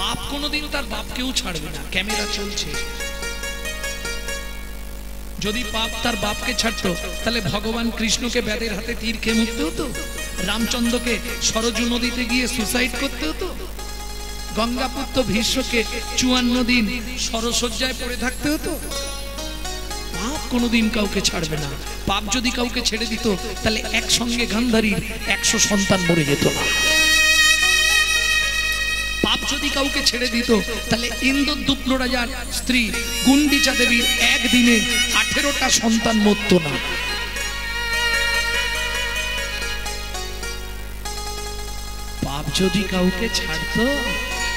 পাপ কোনোদিন তার বাপকেও ছাড়বে না। ক্যামেরা চলছে, যদি পাপ তার বাপকে ছাড়তো তাহলে ভগবান কৃষ্ণকে ব্যাধের হাতে তীর খেয়ে মরতে হতো, রামচন্দ্রকে সরজু নদীতে গিয়ে সুসাইড করতে হতো, গঙ্গাপুত্র ভীষ্মকে 54 দিন সরসজ্জায় পড়ে থাকতে হতো। পাপ কোনোদিন কাউকে ছাড়বে না। পাপ যদি কাউকে ছেড়ে দিত তাহলে একসঙ্গে গান্ধারীর 100 সন্তান মরে যেত না। পাপ যদি কাউকে ছেড়ে দিত তাহলে ইন্দ্রদুপ্ন রাজার স্ত্রী গুন্ডিচা দেবীর একদিনে 18টা সন্তান মরত না। পাপ যদি কাউকে ছাড়তো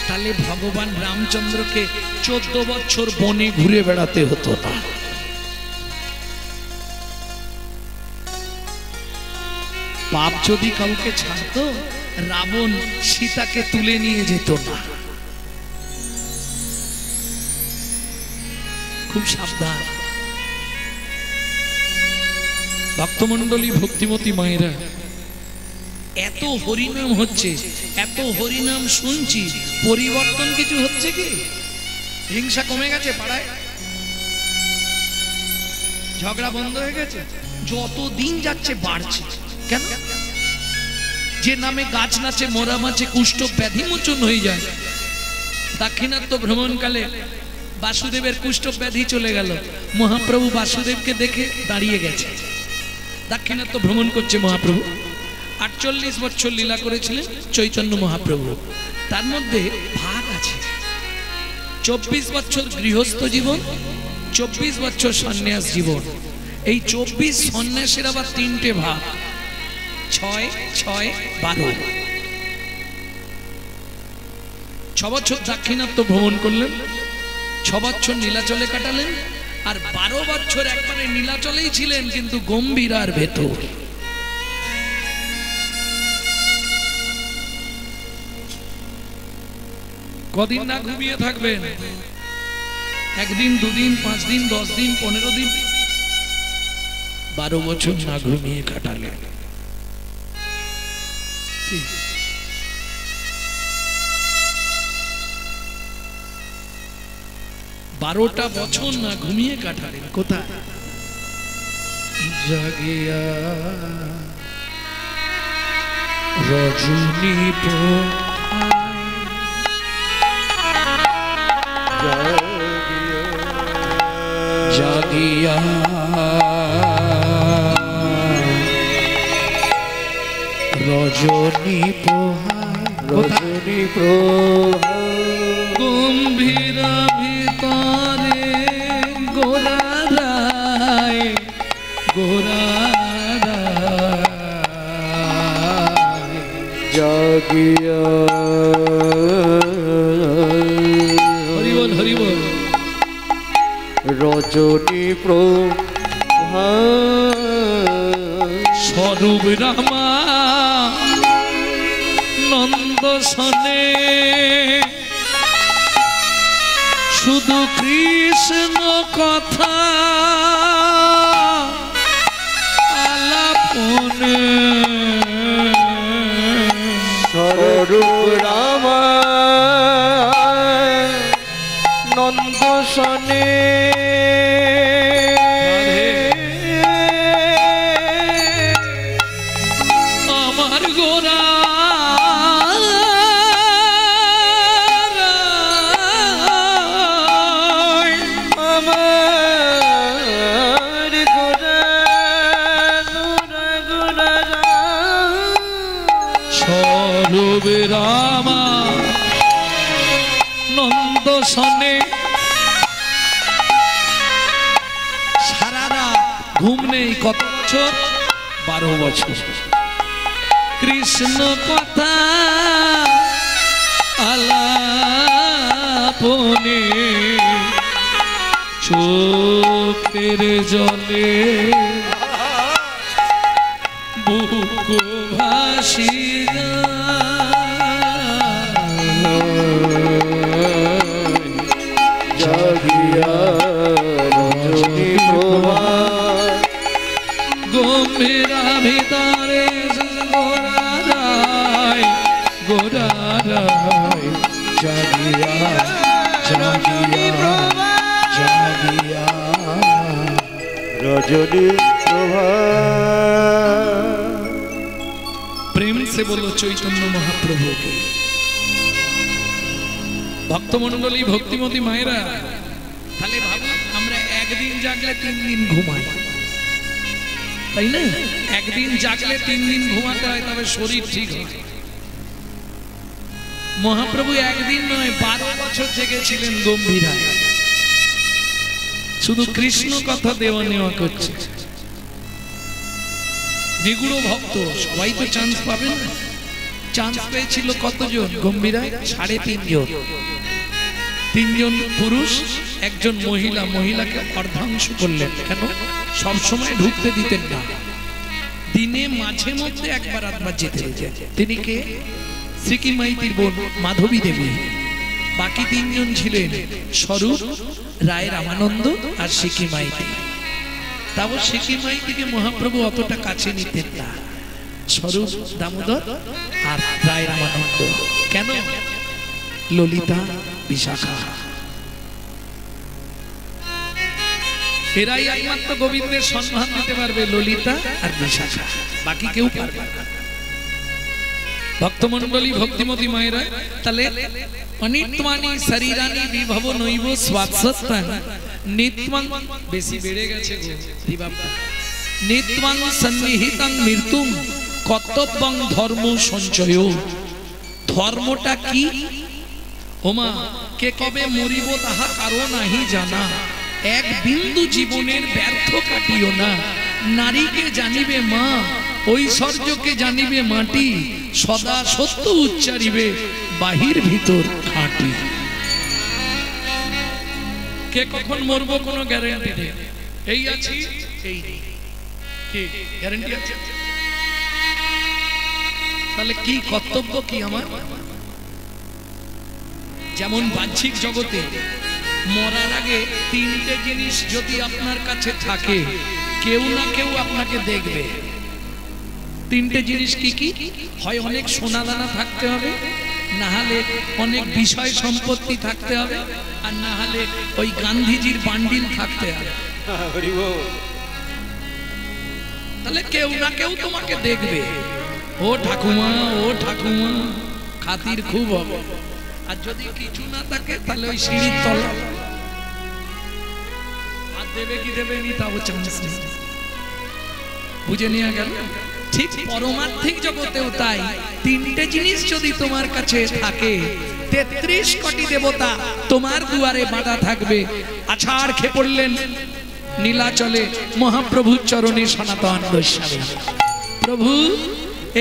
তাহলে ভগবান রামচন্দ্রকে 14 বছর বনে ঘুরে বেড়াতে হতো না। পাপ যদি কাউকে ছাড়তো রাবণ সীতাকে তুলে নিয়ে যেত না। খুব সাবধান ভক্তমণ্ডলী, ভক্তিমতী মায়েরা। এত হরিনাম হচ্ছে, এত হরিনাম শুনছি, পরিবর্তন কিছু হচ্ছে কি? হিংসা কমে গেছে পাড়ায়? ঝগড়া বন্ধ হয়ে গেছে? যত দিন যাচ্ছে বাড়ছে। কেন? যে নামে গাছ নাচে, মোরা মাছে, কুষ্ঠ ব্যাধি মোচন হয়ে যায়। দাক্ষিণাত্য ভ্রমণকালে বাসুদেবের কুষ্ঠ ব্যাধি চলে গেল। মহাপ্রভু বাসুদেবকে দেখে দাঁড়িয়ে গেছে। দাক্ষিণাত্য ভ্রমণ করছে মহাপ্রভু। 48 বছর লীলা করেছিলেন চৈতন্য মহাপ্রভু। তার মধ্যে ভাগ আছে, 24 বছর গৃহস্থ জীবন, 24 বছর সন্ন্যাস জীবন। এই 24 সন্ন্যাসের আবার 3টে ভাগ, 6, 6, 12। 6 বছর দাক্ষিণাত্য ভ্রমণ করলেন, 6 বছর নীলাচলে কাটালেন, আর 12 বছর একবারে নীলাচলেই ছিলেন কিন্তু গম্ভীরার ভেতর। কদিন না ঘুমিয়ে থাকবেন? 1 দিন, 2 দিন, 5 দিন, 10 দিন, 15 দিন, 12 বছর না ঘুমিয়ে কাটালেন। 12টা বছর না ঘুমিয়ে কাটালেন। কোথায়? জাগিয়া রজনী জাগিয়া রজনী পোহায়, রজনী গম্ভীর ভিতরে গোরারায়, গোরারায় জাগিয়া। হরিবল হরিবল। রজনী প্রভা স্বরূপ রামা নন্দ সনে, শুধু কৃষ্ণ কথা আলাপনে, স্বরূপ রামা নন্দ সনে। আমার গোরা রামা নন্দ সনে। সারা রাত ঘুম নেই। কত বছর? 12 বছর। কৃষ্ণ কথা আলাপনে, চোখের জলে বুক ভাসিয়া জাগিয়া রজনী প্রভা গম্ভীরা ভিতরে গোরারায়, গোরারায় জাগিয়া জাগিয়া জাগিয়া রজনী প্রভা। प्रेम से बोलो चैतन्य महाप्रभु के। भक्तमंडली भक्तिमती मायरा তাহলে ভাবো আমরা একদিন জাগলে 3 দিন ঘুমাই, তাই না? একদিন জাগলে 3 দিন ঘুমাতে হয়, তবে শরীর ঠিক হয়। মহাপ্রভু একদিন নয় 12 বছর জেগেছিলেন গম্ভীরায়, শুধু কৃষ্ণ কথা দেওয়া নেওয়া করছে। নিগুড় ভক্ত সবাই তো চান্স পাবেন না। চান্স পেয়েছিল কতজন গম্ভীরায়? 3.5 জন। 3 জন পুরুষ, 1 জন মহিলা। মহিলাকে অর্ধাংশ করলেন, কেন? সব সময় ঢুকতে দিতেন না, দিনে মাঝে মধ্যে একবার আধবার যেতে দিতেন। তিনি কে? সিকি মাইতির বোন মাধবী দেবী। বাকি 3 জন ছিলেন স্বরূপ, রায় রামানন্দ আর সিকি মাইতি। তাও সিকি মাইতিকে মহাপ্রভু অতটা কাছে নিতেন না, স্বরূপ দামোদর আর রায় রামানন্দ। কেন? ললিতা বিশাখা, এরাই একমাত্র গোবিন্দের সম্মান দিতে পারবে, ললিতা আর বিশাখা, বাকি কেউ পারবে না। ভক্তমন্ডলী ভক্তিমতী মায়েরা, তাহলে অনিত্বানি শরীরানি বিভব নৈব স্বাৎসত্তান নিত্বাং, বেশি বেড়ে গেছে গো দিবাবা। নিত্বাং সন্নিহিতাং মৃত্যুম কর্তব্যং ধর্ম সঞ্চয়। ধর্মটা কি? ওমা কে কবে মরিব তাহা কারো নাহি জানা। এক বিন্দু জীবনের ব্যর্থ কাটিও না। নারীকে জানিবে মা, ঐশ্বর্যকে জানিবে মাটি। সদা সত্য উচ্চারিবে, বাহির ভিতর খাঁটি। কে কখন মরবো কোনো গ্যারান্টি নেই। এই আছি এই নেই, কি গ্যারান্টি আছে? তাহলে কি কর্তব্য কি আমার? যেমন বাহ্যিক জগতে মরার আগে 3টে জিনিস যদি আপনার কাছে থাকে, কেউ না কেউ আপনাকে দেখবে। 3টে জিনিস কি কি? হয় অনেক সোনা দানা থাকতে হবে, না হলে অনেক বিষয় সম্পত্তি থাকতে হবে, আর না হলে ওই গান্ধীজির বান্ডিল থাকতে হবে। তাহলে কেউ না কেউ তোমাকে দেখবে, ও ঠাকুমা ও ঠাকুমা, খাতির খুব হবে। আর যদি কিছু না থাকে তাহলে ওই সিঁড়ির তলা হাত দেবে কি দেবে নি তাও চান্স নেই। বুঝে নিয়ে গেল? ঠিক পরমার্থিক জগতেও তাই। 3টে জিনিস যদি তোমার কাছে থাকে, 33 কোটি দেবতা তোমার দুয়ারে বাঁধা থাকবে। আছাড় খেয়ে পড়লেন নীলাচলে মহাপ্রভুর চরণে সনাতন গোস্বামী। প্রভু,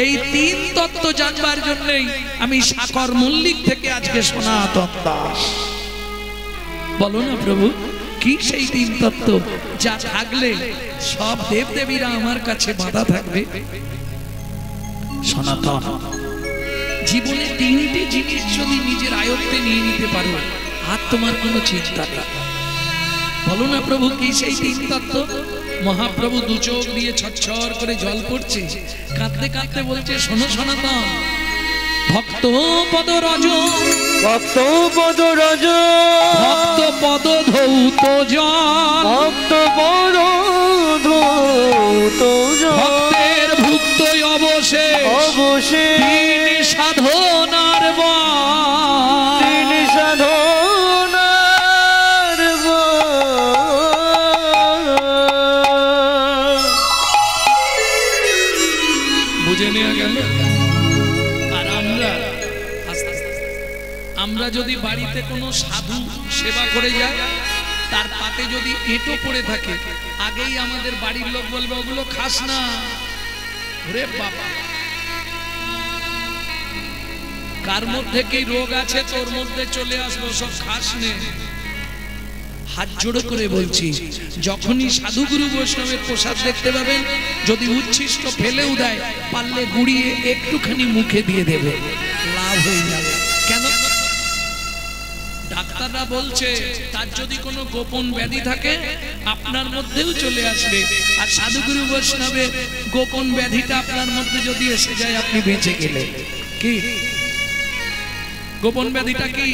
এই 3 তত্ত্ব জানবার জন্যই আমি সাকর মল্লিক থেকে আজকে সনাতন দাস। বলো না প্রভু, কি সেই 3 তত্ত্ব যা থাকলে সব দেবদেবীরা আমার কাছে বাঁধা থাকবে? সনাতন। জীবনে 3টে জিনিস যদি নিজের আয়ত্তে নিয়ে নিতে পারো, আর তোমার কোনো চিন্তা নেই। বলো না প্রভু, কি সেই 3 তত্ত্ব? মহাপ্রভু 2 চোখ দিয়ে ছচ্ছর করে জল পড়ছে, কাঁদতে কাঁদতে বলছে, শোনো সনাতন, ভক্ত পদ রজ, ভক্ত পদ রজ, ভক্ত পদ ধৌত জন, ভক্ত পদ ধৌত জন, ভক্তের ভুক্ত অবশেষ, অবশেষ 3 সাধনার বল, 3 সাধনার বল। বুঝে নেওয়া গেল? আর আমরা যদি বাড়িতে কোনো সাধু সেবা করে যায়, তার পাতে যদি এঁটো পড়ে থাকে, আগেই আমাদের বাড়ির লোক বলবে, ওগুলো খাস না। ওরে বাবা, কার মধ্যে কি রোগ আছে তোর মধ্যে চলে আসবো, সব খাস নে। হাত জোড়ো করে বলছি, যখনই সাধুগুরু বৈষ্ণবের প্রসাদ দেখতে পাবেন, যদি উচ্ছিষ্ট ফেলেও দেয়, পারলে গুড়িয়ে একটুখানি মুখে দিয়ে দেবে, লাভ হয়ে যাবে। কেন? ডাক্তাররা বলছে তার যদি কোনো গোপন ব্যাধি থাকে আপনার মধ্যেও চলে আসবে। আর সাধুগুরু বৈষ্ণবের গোপন ব্যাধিটা আপনার মধ্যে যদি এসে যায়, আপনি বেঁচে গেলে। কি গোপন ব্যাধিটা কি?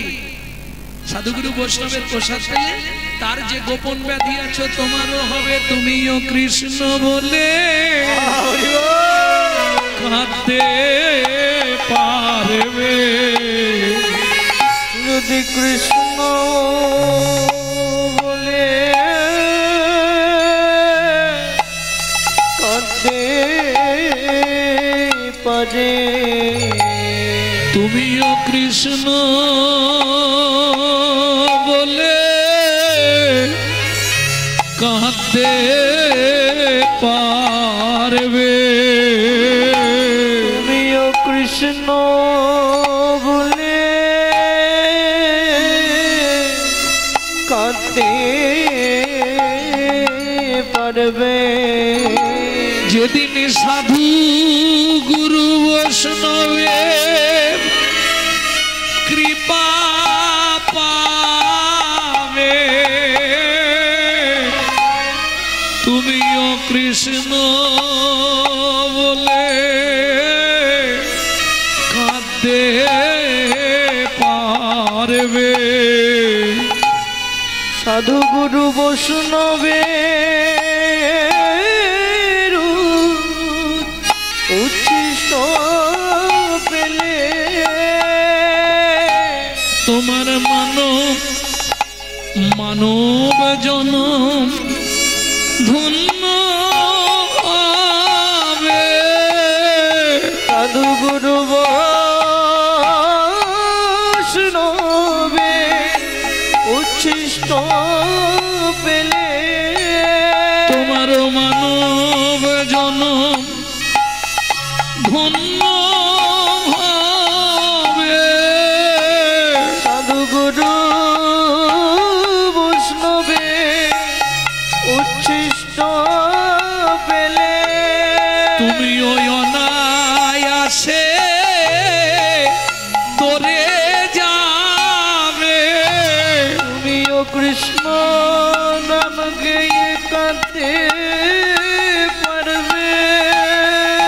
সাধুগুরু বৈষ্ণবের প্রসাদ পেলে তার যে গোপন ব্যাধি আছে তোমারও হবে। তুমিও কৃষ্ণ বলে কাঁদতে পারবে। যদি কৃষ্ণ বলে কাঁদতে পারে, তুমিও কৃষ্ণ বলে কাঁদতে পারবে। তুমিও কৃষ্ণ বলে কাঁদতে পারবে। যেদিন সাধু গুরু বৈষ্ণবের কৃপা পাবে, তুমিও কৃষ্ণ বলে কাঁদতে পারবে। সাধু গুরু বৈষ্ণবে উচ্ছিষ্ট পেলে তোমার মানব জনম ধন্য হবে। সাধু গুরু বৈষ্ণবে উচ্ছিষ্ট পেলে তোমার মানব জনম ধন্য হবে। সাধু গুরু বৈষ্ণবে উচ্ছিষ্ট পেলে তুমি ওই অনায়াসে তোরে যাবে। তুমিও কৃষ্ণ নাম গেয়ে কাঁদতে পারবে।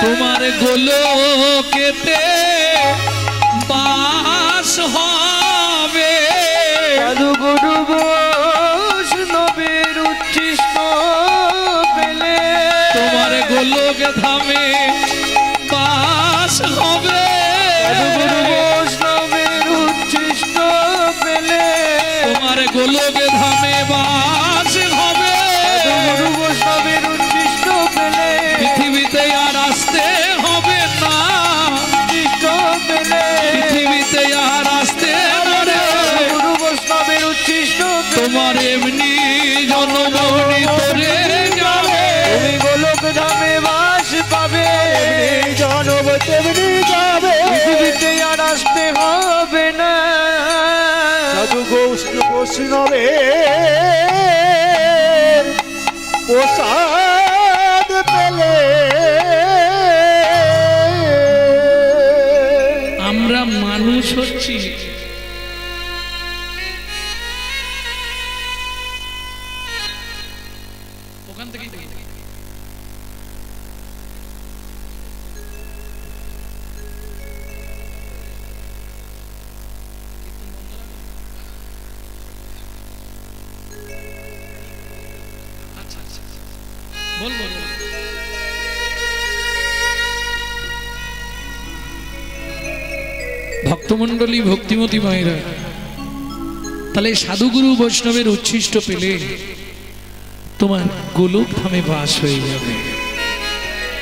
তোমার গোলকেতে বাস হবে। সাধু গুরু বৈষ্ণবের উচ্ছিষ্ট পেলে তোমার গোলক ধামে বাস হবে। সাধু গুরু বৈষ্ণবের উচ্ছিষ্ট পেলে তোমার গোলক ধামে বাস হবে। সাধু গুরু বৈষ্ণবের উচ্ছিষ্ট পেলে পৃথিবীতে আর আসতে হবে না, উচ্ছিষ্ট পেলে পৃথিবীতে আর আসতে হবে। গুরু বৈষ্ণবের উচ্ছিষ্ট তোমার এমনি জনমনি তোরে যাবে। তুমি গোলক ধামে বাস পাবে। জনম তেমনি যাবে, পৃথিবীতে আর আসতে হবে না। সাধু বৈষ্ণবে প্রসাদ পেলে আমরা মানুষ হচ্ছি, ওখান থেকে বলবো। ভক্তমণ্ডলী, ভক্তিমতী মায়েরা, তাহলে সাধুগুরু বৈষ্ণবের উচ্ছিষ্ট পেলে তোমার গোলক ধামে বাস হয়ে যাবে।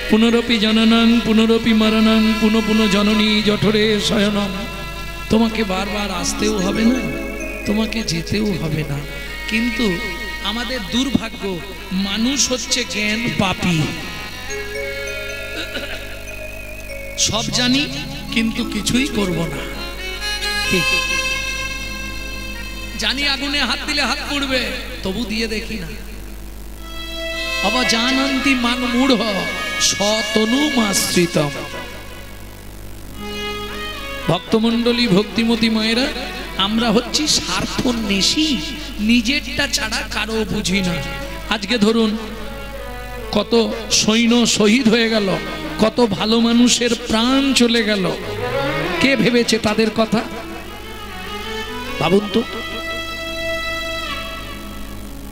পুনরপি জননং পুনরপি মরণং পুনঃ পুনঃ জননী জঠরে শয়নম। তোমাকে বারবার আসতেও হবে না, তোমাকে যেতেও হবে না। কিন্তু আমাদের দুর্ভাগ্য, মানুষ হচ্ছে জ্ঞান পাপী। সব জানি কিন্তু কিছুই করব না। ঠিক জানি আগুনে হাত দিলে হাত পুড়বে, তবু দিয়ে দেখি না। অবজানন্তি মান মূঢ় সতনুমাশ্রিতম। ভক্তমণ্ডলী, ভক্তিমতী মায়েরা, আমরা হচ্ছি স্বার্থন্বেষী, নিজেরটা ছাড়া কারো বুঝি না। আজকে ধরুন কত সৈন্য শহীদ হয়ে গেল, কত ভালো মানুষের প্রাণ চলে গেল, কে ভেবেছে তাদের কথা? ভাবুন তো,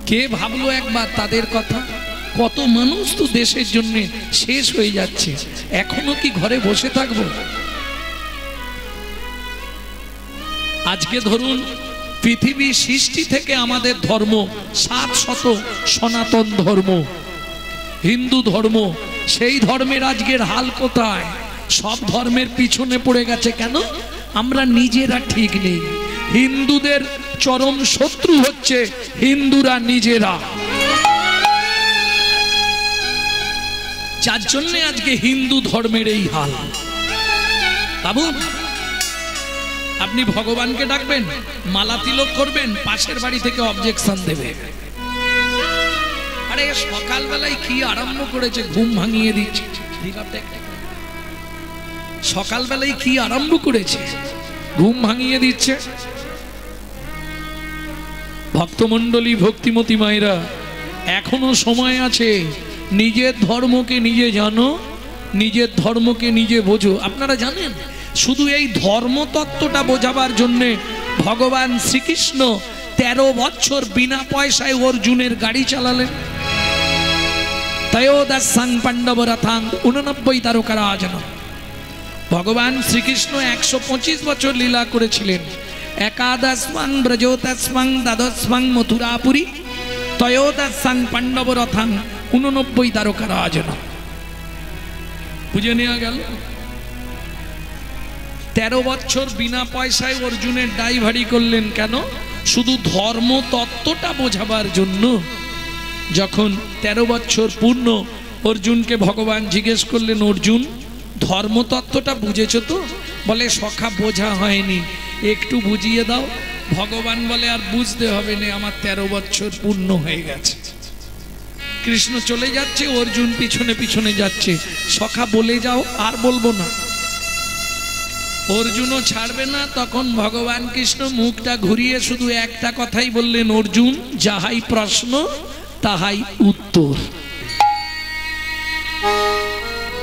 কে ভাবলো একবার তাদের কথা? কত মানুষ তো দেশের জন্য শেষ হয়ে যাচ্ছে, এখনো কি ঘরে বসে থাকবো? আজকে ধরুন পৃথিবী সৃষ্টি থেকে আমাদের ধর্ম 700 সনাতন ধর্ম, হিন্দু ধর্ম, সেই ধর্মের আজকের হাল কোথায়? সব ধর্মের পিছনে পড়ে গেছে। কেন? আমরা নিজেরা ঠিক নেই। হিন্দুদের চরম শত্রু হচ্ছে হিন্দুরা নিজেরা, যার জন্য আজকে হিন্দু ধর্মের এই হাল। ভাবুন, আপনি ভগবানকে ডাকবেন, মালা তিলক করবেন, পাশের বাড়ি থেকে অবজেকশন দেবে। আরে সকালবেলায় কি আরম্ভ করেছে, ঘুম ভাঙিয়ে দিচ্ছে। সকালবেলায় কি আরম্ভ করেছে, ঘুম ভাঙিয়ে দিচ্ছে। ভক্তমণ্ডলী, ভক্তিমতী মায়েরা, এখনো সময় আছে। নিজের ধর্মকে নিজে জানো, নিজের ধর্মকে নিজে বোঝো। আপনারা জানেন, শুধু এই ধর্মতত্ত্বটা বোঝাবার জন্যে ভগবান শ্রীকৃষ্ণ 13 বছর বিনা পয়সায় অর্জুনের গাড়ি চালালেন। তয়োদশং পাণ্ডব রথাং 89 তারকারাজনম। ভগবান শ্রীকৃষ্ণ 125 বছর লীলা করেছিলেন। একাদশং ব্রজোতস্মং দ্বাদশং মথুরাপুরী তয়োদশং পাণ্ডব রথাং 89 তারকারাজনম। বুঝে নেওয়া গেল। 13 বছর বিনা পয়সায় অর্জুনের ড্রাইভারি করলেন। কেন? শুধু ধর্ম তত্ত্বটা বোঝাবার জন্য। যখন 13 বছর পূর্ণ, অর্জুনকে ভগবান জিজ্ঞেস করলেন, অর্জুন ধর্মতত্ত্বটা বুঝেছো তো? বলে সখা বোঝা হয়নি, একটু বুঝিয়ে দাও। ভগবান বলে আর বুঝতে হবে না, আমার 13 বছর পূর্ণ হয়ে গেছে। কৃষ্ণ চলে যাচ্ছে, অর্জুন পিছনে পিছনে যাচ্ছে। সখা বলে যাও, আর বলবো না। অর্জুনও ছাড়বে না। তখন ভগবান কৃষ্ণ মুখটা ঘুরিয়ে শুধু একটা কথাই বললেন, অর্জুন যাহাই প্রশ্ন তাহাই উত্তর।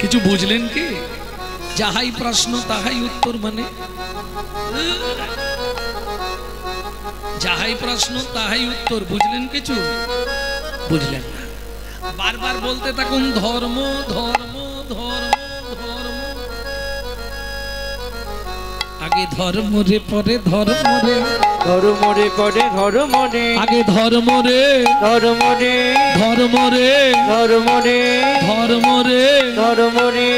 কিছু বুঝলেন কি? যাহাই প্রশ্ন তাহাই উত্তর মানে যাহাই প্রশ্ন তাহাই উত্তর। বুঝলেন কিছু? বুঝলেন না। বারবার বলতে থাকুন ধর্ম ধর্ম ধর্ম ধর্ম। আগে ধর্ম রে, পরে ধর্ম রে, ধর্ম রে পরে ধর্ম রে, আগে ধর্ম রে, ধর্ম রে, ধর্ম রে, ধর্ম রে, ধর্ম রে, ধর্ম রে,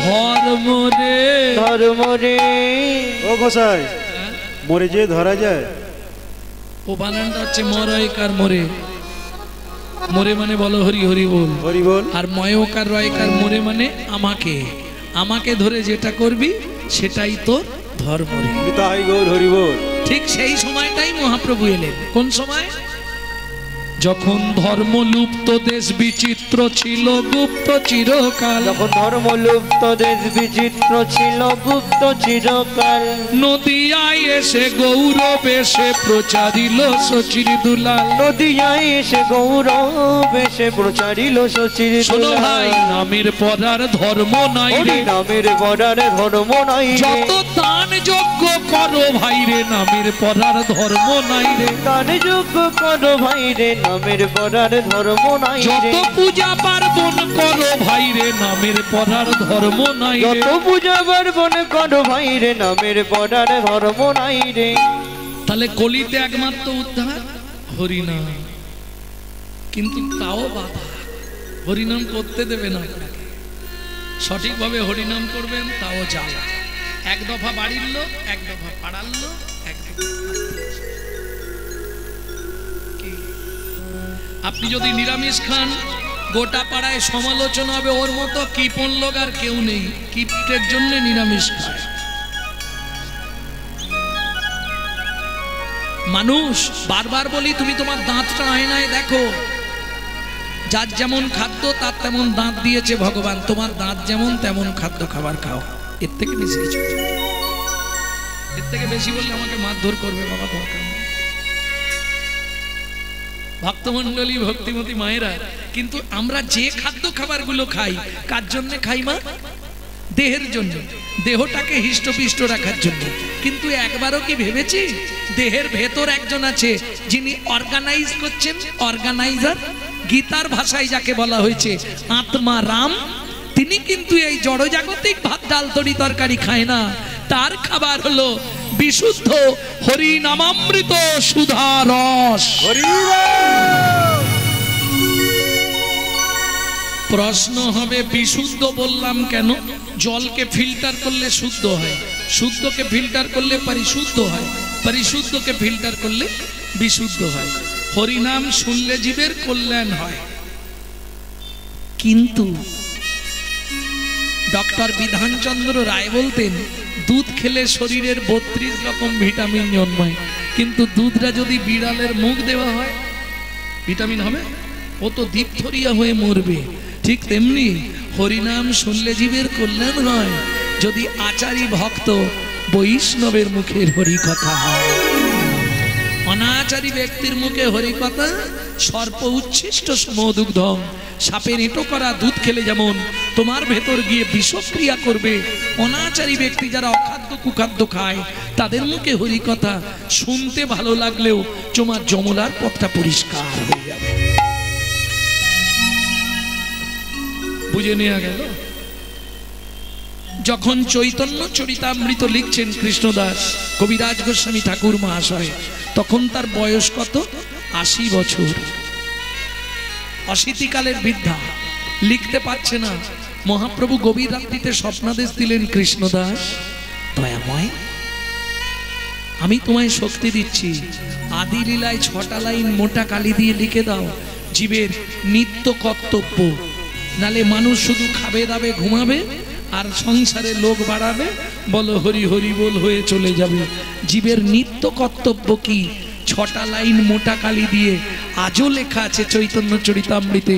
ধর্ম রে, ধর্ম রে। ও গোসাই, মরে যে ধরা যায়। ও বানানটা হচ্ছে মরয়কার মোরে। মোরে মানে বলো হরি হরি বল, হরি বল। আর ময়কার রয়কার মোরে মানে আমাকে। আমাকে ধরে যেটা করবি সেটাই তোর ধর্ম রে। তাই গৌর হরি বল। ঠিক সেই সময়টাই মহাপ্রভু এলেন। কোন সময়? যখন ধর্ম লুপ্ত, দেশ বিচিত্র ছিল গুপ্ত চিরকাল। যখন ধর্ম লুপ্ত, দেশ বিচিত্র ছিল গুপ্ত চিরকাল। নদিয়ায় এসে গৌরব এসে প্রচারিল শচীর দুলাল। নদিয়ায় এসে গৌরব এসে প্রচারিল শচীর শোনো দুলাল। ভাই, নামের পরার ধর্ম নাই রে, নামের পরার ধর্ম নাই রে। যত দান যজ্ঞ করো ভাই রে, নামের পরার ধর্ম নাই রে। দান যজ্ঞ করো ভাই রে, নামের পরার ধর্ম নাই রে। যত পূজা পার্বণ করো ভাই রে, নামের পরার ধর্ম নাই রে। যত পূজা পার্বণ করো ভাই রে, নামের পরার ধর্ম নাই রে। তাহলে কলিতে একমাত্র উদ্ধার হরিনাম। কিন্তু তাও বাধা, হরিনাম করতে দেবে না আপনাকে। সঠিকভাবে হরিনাম করবেন তাও জ্বালা। এক দফা বাড়ির লোক, এক দফা পাড়ার লোক, এক দফা কি? আপনি যদি নিরামিষ খান, গোটা পাড়ায় সমালোচনা হবে, ওর মতো কিপন লোক আর কেউ নেই, কিপ্টের জন্য নিরামিষ খায়। মানুষ বারবার বলি, তুমি তোমার দাঁতটা আয়নায় দেখো। যার যেমন খাদ্য তার তেমন দাঁত দিয়েছে ভগবান। তোমার দাঁত যেমন তেমন খাদ্য খাবার খাও। এর থেকে বেশি কিছু, এর থেকে বেশি বললে আমাকে মারধর করবে বাবা, দরকার নেই। ভক্তমণ্ডলী, ভক্তিমতী মায়েরা, কিন্তু আমরা যে খাদ্য খাবার গুলো খাই, কার জন্য খাই মা? দেহের জন্য। দেহটাকে হিষ্টপিষ্ট রাখার জন্য। কিন্তু একবারও কি ভেবেছি দেহের ভেতর একজন আছে যিনি অর্গানাইজ করছেন, অর্গানাইজার, গীতার ভাষায় যাকে বলা হয়েছে আত্মা রাম, তিনি কিন্তু এই জড়জাগতিক ভাত ডাল তরি তরকারি খায় না। তার খাবার হলো বিশুদ্ধ হরি নামামৃত সুধা রস। প্রশ্ন হবে বিশুদ্ধ বললাম কেন? জলকে ফিল্টার করলে শুদ্ধ হয়, শুদ্ধকে ফিল্টার করলে পরিশুদ্ধ হয়, পরিশুদ্ধকে ফিল্টার করলে বিশুদ্ধ হয়। হরিনাম শুনলে জীবের কল্যাণ হয়। কিন্তু ডক্টর বিধানচন্দ্র রায় বলতেন দুধ খেলে শরীরের 32 রকম ভিটামিন জন্মায়, কিন্তু দুধটা যদি বিড়ালের মুখ দেওয়া হয় ভিটামিন হবে? ও তো দীপথরিয়া হয়ে মরবে। ঠিক তেমনি হরিনাম শুনলে জীবের কল্যাণ হয় যদি আচারী ভক্ত বৈষ্ণবের মুখের হরিকথা হয়। অনাচারী ব্যক্তির মুখে হরিকথা সর্প উচ্ছিষ্ট সমদুগ্ধম, সাপের এঁটো করা দুধ খেলে যেমন তোমার ভেতর গিয়ে বিষক্রিয়া করবে, অনাচারী ব্যক্তি যারা অখাদ্য কুখাদ্য খায় তাদের মুখে হরিকথা শুনতে ভালো লাগলেও তোমার যমলার পথটা পরিষ্কার হয়ে যাবে। বুঝে নেওয়া গেল? যখন চৈতন্য চরিতামৃত লিখছেন কৃষ্ণদাস কবিরাজ গোস্বামী ঠাকুর মহাশয়, তখন তার বয়স কত? 80 বছর। অশীতিকালের বৃদ্ধা, লিখতে পারছে না। মহাপ্রভু গভীর রাত্রিতে স্বপ্নাদেশ দিলেন, কৃষ্ণদাস দয়াময়, আমি তোমায় শক্তি দিচ্ছি, আদি লীলায় 6টা লাইন মোটা কালি দিয়ে লিখে দাও জীবের নিত্য কর্তব্য। নালে মানুষ শুধু খাবে দাবে ঘুমাবে আর সংসারে লোক বাড়াবে, বলো হরি হরি বল হয়ে চলে যাবে। জীবের নিত্য কর্তব্য কি 6টা লাইন মোটা কালি দিয়ে আজও লেখা আছে চৈতন্য চরিতামৃতে।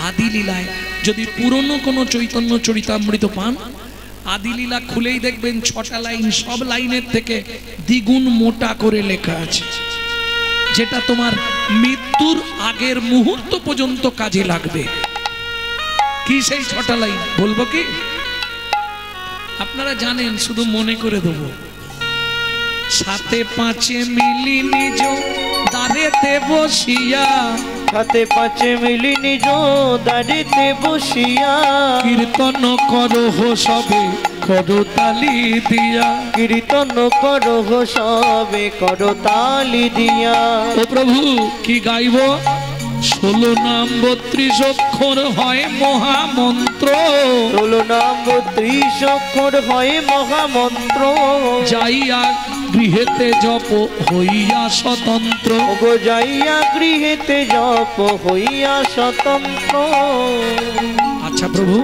আদি লীলায় যদি পুরনো কোনো চৈতন্য চরিতামৃত পান, আদি লীলা খুলেই দেখবেন 6টা লাইন সব লাইনের থেকে দ্বিগুণ মোটা করে লেখা আছে, যেটা তোমার মৃত্যুর আগের মুহূর্ত পর্যন্ত কাজে লাগবে। কি সেই 6টা লাইন বলবো কি? আপনারা জানেন, শুধু মনে করে দেবো। সাথে পাঁচে মিলি নিজ দাঁড়েতে বসিয়া, সাথে পাঁচে মিলি নিজ দাঁড়িতে বসিয়া, কীর্তন করো সবে করো তালি দিয়া, কীর্তন করো সবে করো তালি দিয়া। ও প্রভু কি গাইব? 16 নাম 32 অক্ষর হয় মহামন্ত্র, 16 নাম 32 অক্ষর হয় মহামন্ত্র, যাইয়া গৃহেতে জপ হইয়া স্বতন্ত্র, গো যাইয়া গৃহেতে জপ হইয়া স্বতন্ত্র। আচ্ছা প্রভু,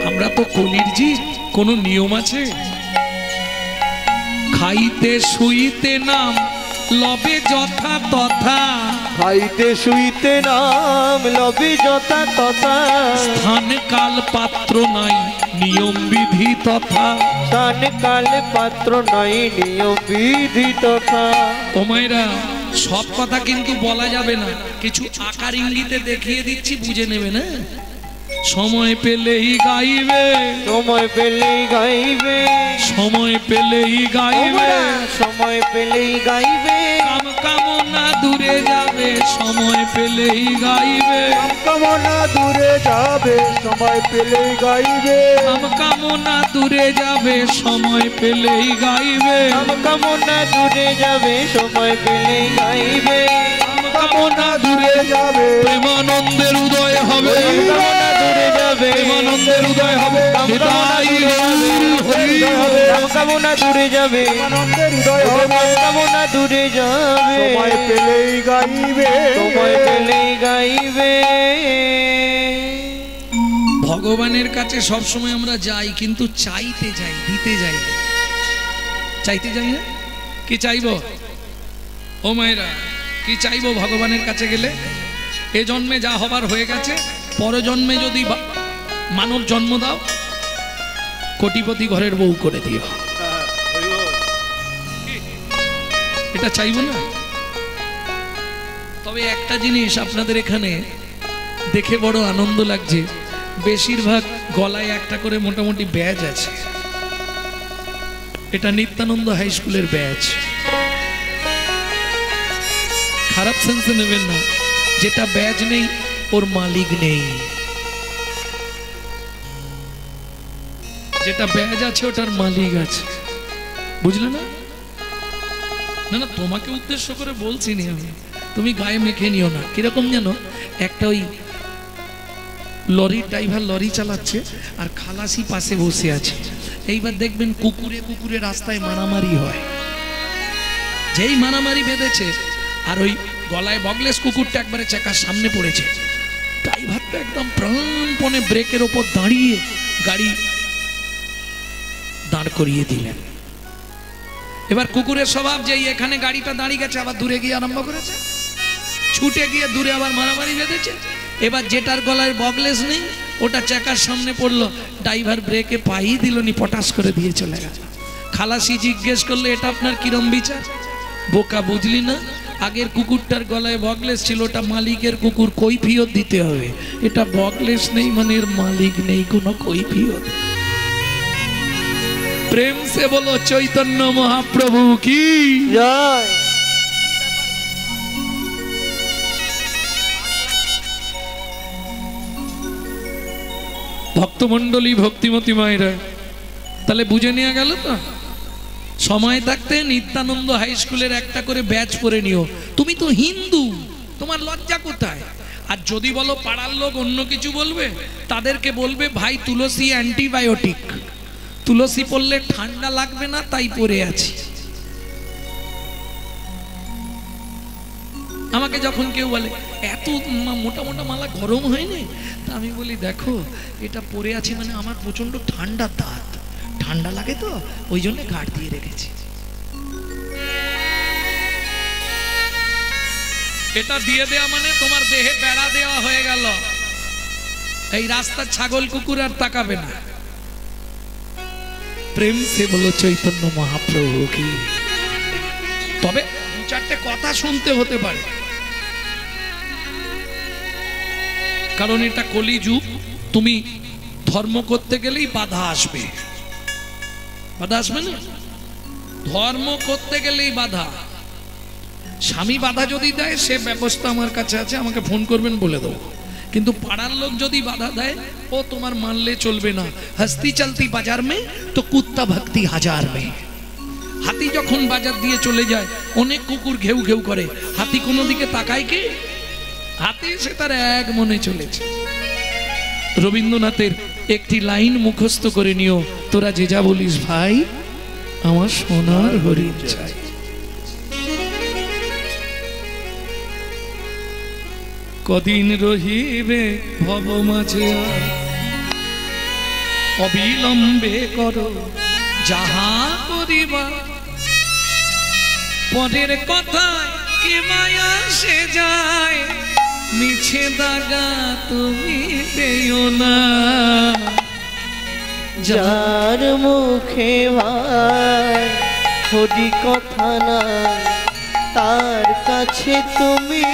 আমরা তো কলির জি, কোন নিয়ম আছে? খাইতে শুইতে নাম লবে যথা তথা, খাইতে শুইতে নাম লবে যথা তথা, স্থান কাল পাত্র নাই নিয়ম বিধি তথা, স্থান কাল পাত্র নাই নিয়ম বিধি তথা। ও মায়েরা, সব কথা কিন্তু বলা যাবে না, কিছু আকার ইঙ্গিতে দেখিয়ে দিচ্ছি, বুঝে নেবে না। সময় পেলেই গাইবে, সময় পেলেই গাইবে, সময় পেলেই গাইবে, সময় পেলেই গাইবে, কাম কামনা দূরে যাবে, সময় পেলেই গাইবে, কামনা দূরে যাবে, সময় পেলেই গাইবে, কাম কামনা দূরে যাবে, সময় পেলেই গাইবে, কামনা দূরে যাবে, সময় পেলেই গাইবে, কামনা দূরে যাবে, প্রেমানন্দের উদয় হবে, কামনা দূরে যাবে, প্রেমানন্দের উদয় হবে, নিতাই হরি হরি। কামনা দূরে যাবে, কামনা দূরে যাবে, সময় পেলেই গাইবে, সময় পেলেই গাইবে। ভগবানের কাছে সবসময় আমরা যাই, কিন্তু চাইতে যাই, দিতে যাই না। চাইতে যাই না, কি চাইবো? ও মায়েরা, কি চাইবো ভগবানের কাছে গেলে? এ জন্মে যা হবার হয়ে গেছে, পর জন্মে যদি মানব জন্ম দাও, কোটিপতি ঘরের বউ করে দিও, এটা চাইবো না? তবে একটা জিনিস আপনাদের এখানে দেখে বড় আনন্দ লাগছে, বেশিরভাগ গলায় একটা করে মোটামুটি ব্যাজ আছে। এটা নিত্যানন্দ হাই স্কুলের ব্যাচ। খারাপ সেন্সে নেবেন না, যেটা ব্যাচ নেই ওর মালিক নেই, যেটা ব্যাজ আছে ওটার মালিক আছে, বুঝলে না? না না, তোমাকে উদ্দেশ্য করে বলছি নি আমি, তুমি গায়ে মেখে নিও না। কিরকম যেন একটা ওই লরির ড্রাইভার লরি চালাচ্ছে আর খালাসি পাশে বসে আছে, এইবার দেখবেন কুকুরে কুকুরে রাস্তায় মারামারি হয়, যেই মারামারি বেঁধেছে আর ওই গলায় বগলেস কুকুরটা একবারে চাকার সামনে পড়েছে, ড্রাইভারটা একদম প্রাণপণে ব্রেকের ওপর দাঁড়িয়ে গাড়ি দাঁড় করিয়ে দিলেন। এবার কুকুরের স্বভাব, যেই এখানে গাড়িটা দাঁড়িয়ে গেছে আবার দূরে গিয়ে আরম্ভ করেছে, ছুটে গিয়ে দূরে আবার মারামারি বেঁধেছে। এবার যেটার গলায় বগলেস নেই ওটা চাকার সামনে পড়লো, ড্রাইভার ব্রেকে পাই দিল নি, পটাশ করে দিয়ে চলে গেল। খালাসি জিজ্ঞেস করলো এটা আপনার কিরম বিচার? বোকা বুঝলি না, আগের কুকুরটার গলায় বগলেস ছিল, ওটা মালিকের কুকুর, কৈফিয়ত দিতে হবে। এটা বগলেস নেই মানে এর মালিক নেই কোনো কৈফিয়ত। প্রেম সে বলো চৈতন্য মহাপ্রভু কি জয়। ভক্তমণ্ডলী, ভক্তিমতী মায়েরা, তাহলে বুঝে নেওয়া গেল তো? সময় থাকতে নিত্যানন্দ হাই স্কুলের একটা করে ব্যাচ পরে নিও। তুমি তো হিন্দু, তোমার লজ্জা কোথায়? আর যদি বলো পাড়ার লোক অন্য কিছু বলবে, তাদেরকে বলবে ভাই তুলসী অ্যান্টিবায়োটিক, তুলসী পড়লে ঠান্ডা লাগবে না তাই পরে আছি। আমাকে যখন কেউ বলে এত মোটা মোটা মালা গরম হয়নি, তা আমি বলি দেখো এটা পরে আছি মানে আমার প্রচন্ড ঠান্ডা দাঁত, ঠান্ডা লাগে তো ওই জন্য গাঢ় দিয়ে রেখেছি। এটা দিয়ে দেয়া মানে তোমার দেহে বেড়া দেওয়া হয়ে গেল, এই রাস্তার ছাগল কুকুর আর তাকাবে না। প্রেম সে বলো চৈতন্য মহাপ্রভু কি। তবে দু চারটে কথা শুনতে হতে পারে, কারণ এটা কলিযুগ, তুমি ধর্ম করতে গেলেই বাধা আসবে। বাধা আসবে না? ধর্ম করতে গেলেই বাধা। স্বামী বাধা যদি দেয় সে ব্যবস্থা আমার কাছে আছে, আমাকে ফোন করবেন বলে দেবো। কিন্তু পাড়ার লোক যদি বাধা দেয় ও তোমার মানলে চলবে না। হস্তি চলতি বাজার মে তো কুত্তা ভক্তি হাজার মে। হাতি যখন বাজার দিয়ে চলে যায় অনেক কুকুর ঘেউ ঘেউ করে, হাতি কোনো দিকে তাকায় কি? হাতি সে তার এক মনে চলেছে। রবীন্দ্রনাথের একটি লাইন মুখস্থ করে নিও, তোরা যে যা বলিস ভাই আমার সোনার হরিণ চাই। কদিন রহিবে ভব মাঝে, অবিলম্বে করো যাহা করিবা, পরের কথা কে মায়া সে যায়, মিছে দাগা তুমি দেও না। যার মুখে ভাই হরি কথা নাই, তার কাছে তুমি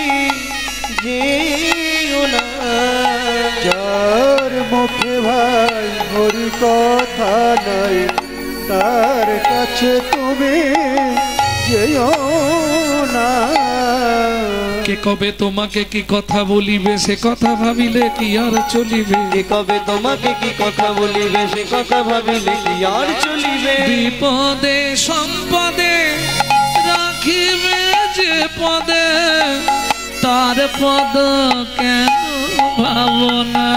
যেও না। যার মুখে ভাই হরি কথা নাই, তার কাছে তুমি যেও না। কে কবে তোমাকে কি কথা বলিবে, সে কথা ভাবিলে কি আর চলিবে। কে কবে তোমাকে কি কথা বলিবে, সে কথা ভাবিলে কি আর চলিবে। বিপদে সম্পদে রাখিবে যে পদে, তার পদ কেন ভাবনা।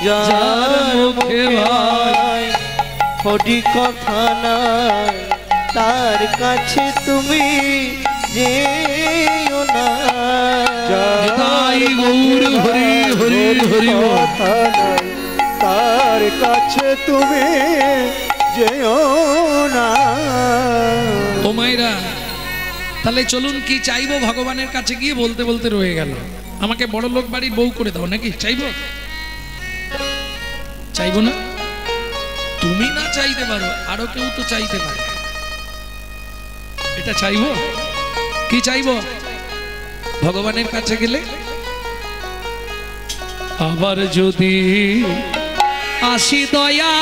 যার মুখে ভাই হরি কথা নাই, তার কাছে তুমি যেও না। যার গৌর হরি হরি হরি কথা নাই, তার কাছে তুমি যেও না। ও মায়েরা, তাহলে চলুন কি চাইবো ভগবানের কাছে গিয়ে বলতে বলতে রয়ে গেল। আমাকে বড় লোক বাড়ির বউ করে দাও নাকি? চাইবো? চাইবো না? তুমি না চাইতে পারো, আরো কেউ তো চাইতে পারে। এটা চাইবো? কি চাইবো ভগবানের কাছে গেলে? আবার যদি আসি দয়া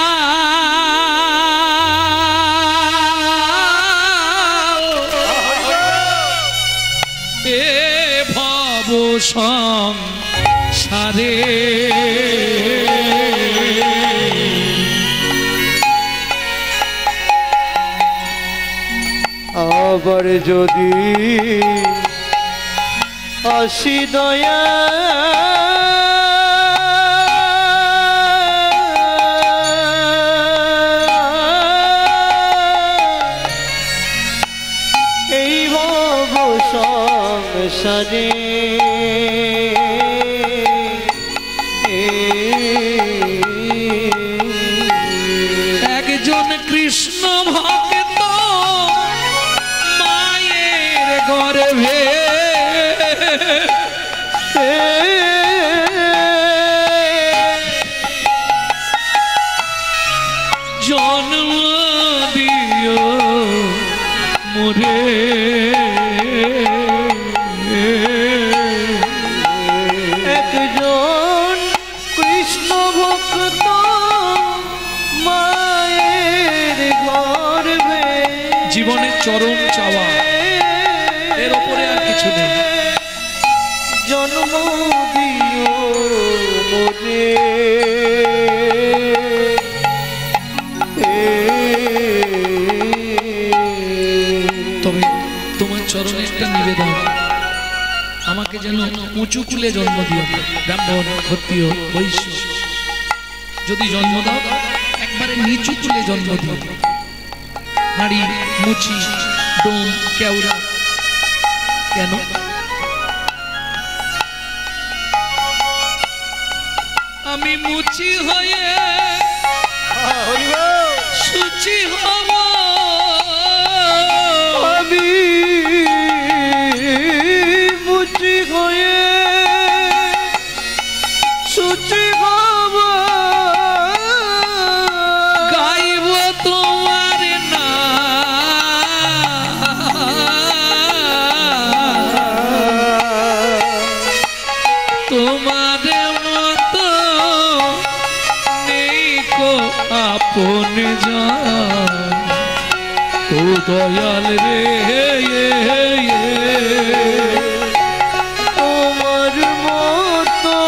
সংসারে আবার যদি আসি দয়া এই ভব সংসারে একজন কৃষ্ণ ভক্ত মায়ের গর্ভে জন্ম দিও মোরে একজন কৃষ্ণ ভক্ত মায়ের গর্ভে জীবনের চরম চাওয়া, এর ওপরে আর কিছু নেই। জন্ম দিও মোরে তবে তোমার চরণে একটা নিবেদন, আমাকে যেন উঁচু কুলে জন্ম দিও, ব্রাহ্মণ ক্ষত্রিয় বৈশ্য যদি জন্ম দাও একবারে নিচু কুলে জন্ম দিও। হাঁড়ি মুচি ডোম কেওড়া কেন? আমি মুচি হয়ে সুচি হব, আমি মুচি হয়ে সুচি হব, গাইব তোমার তোমার মতো নেই কো আপন জান, ও দয়াল রে তোমার মতো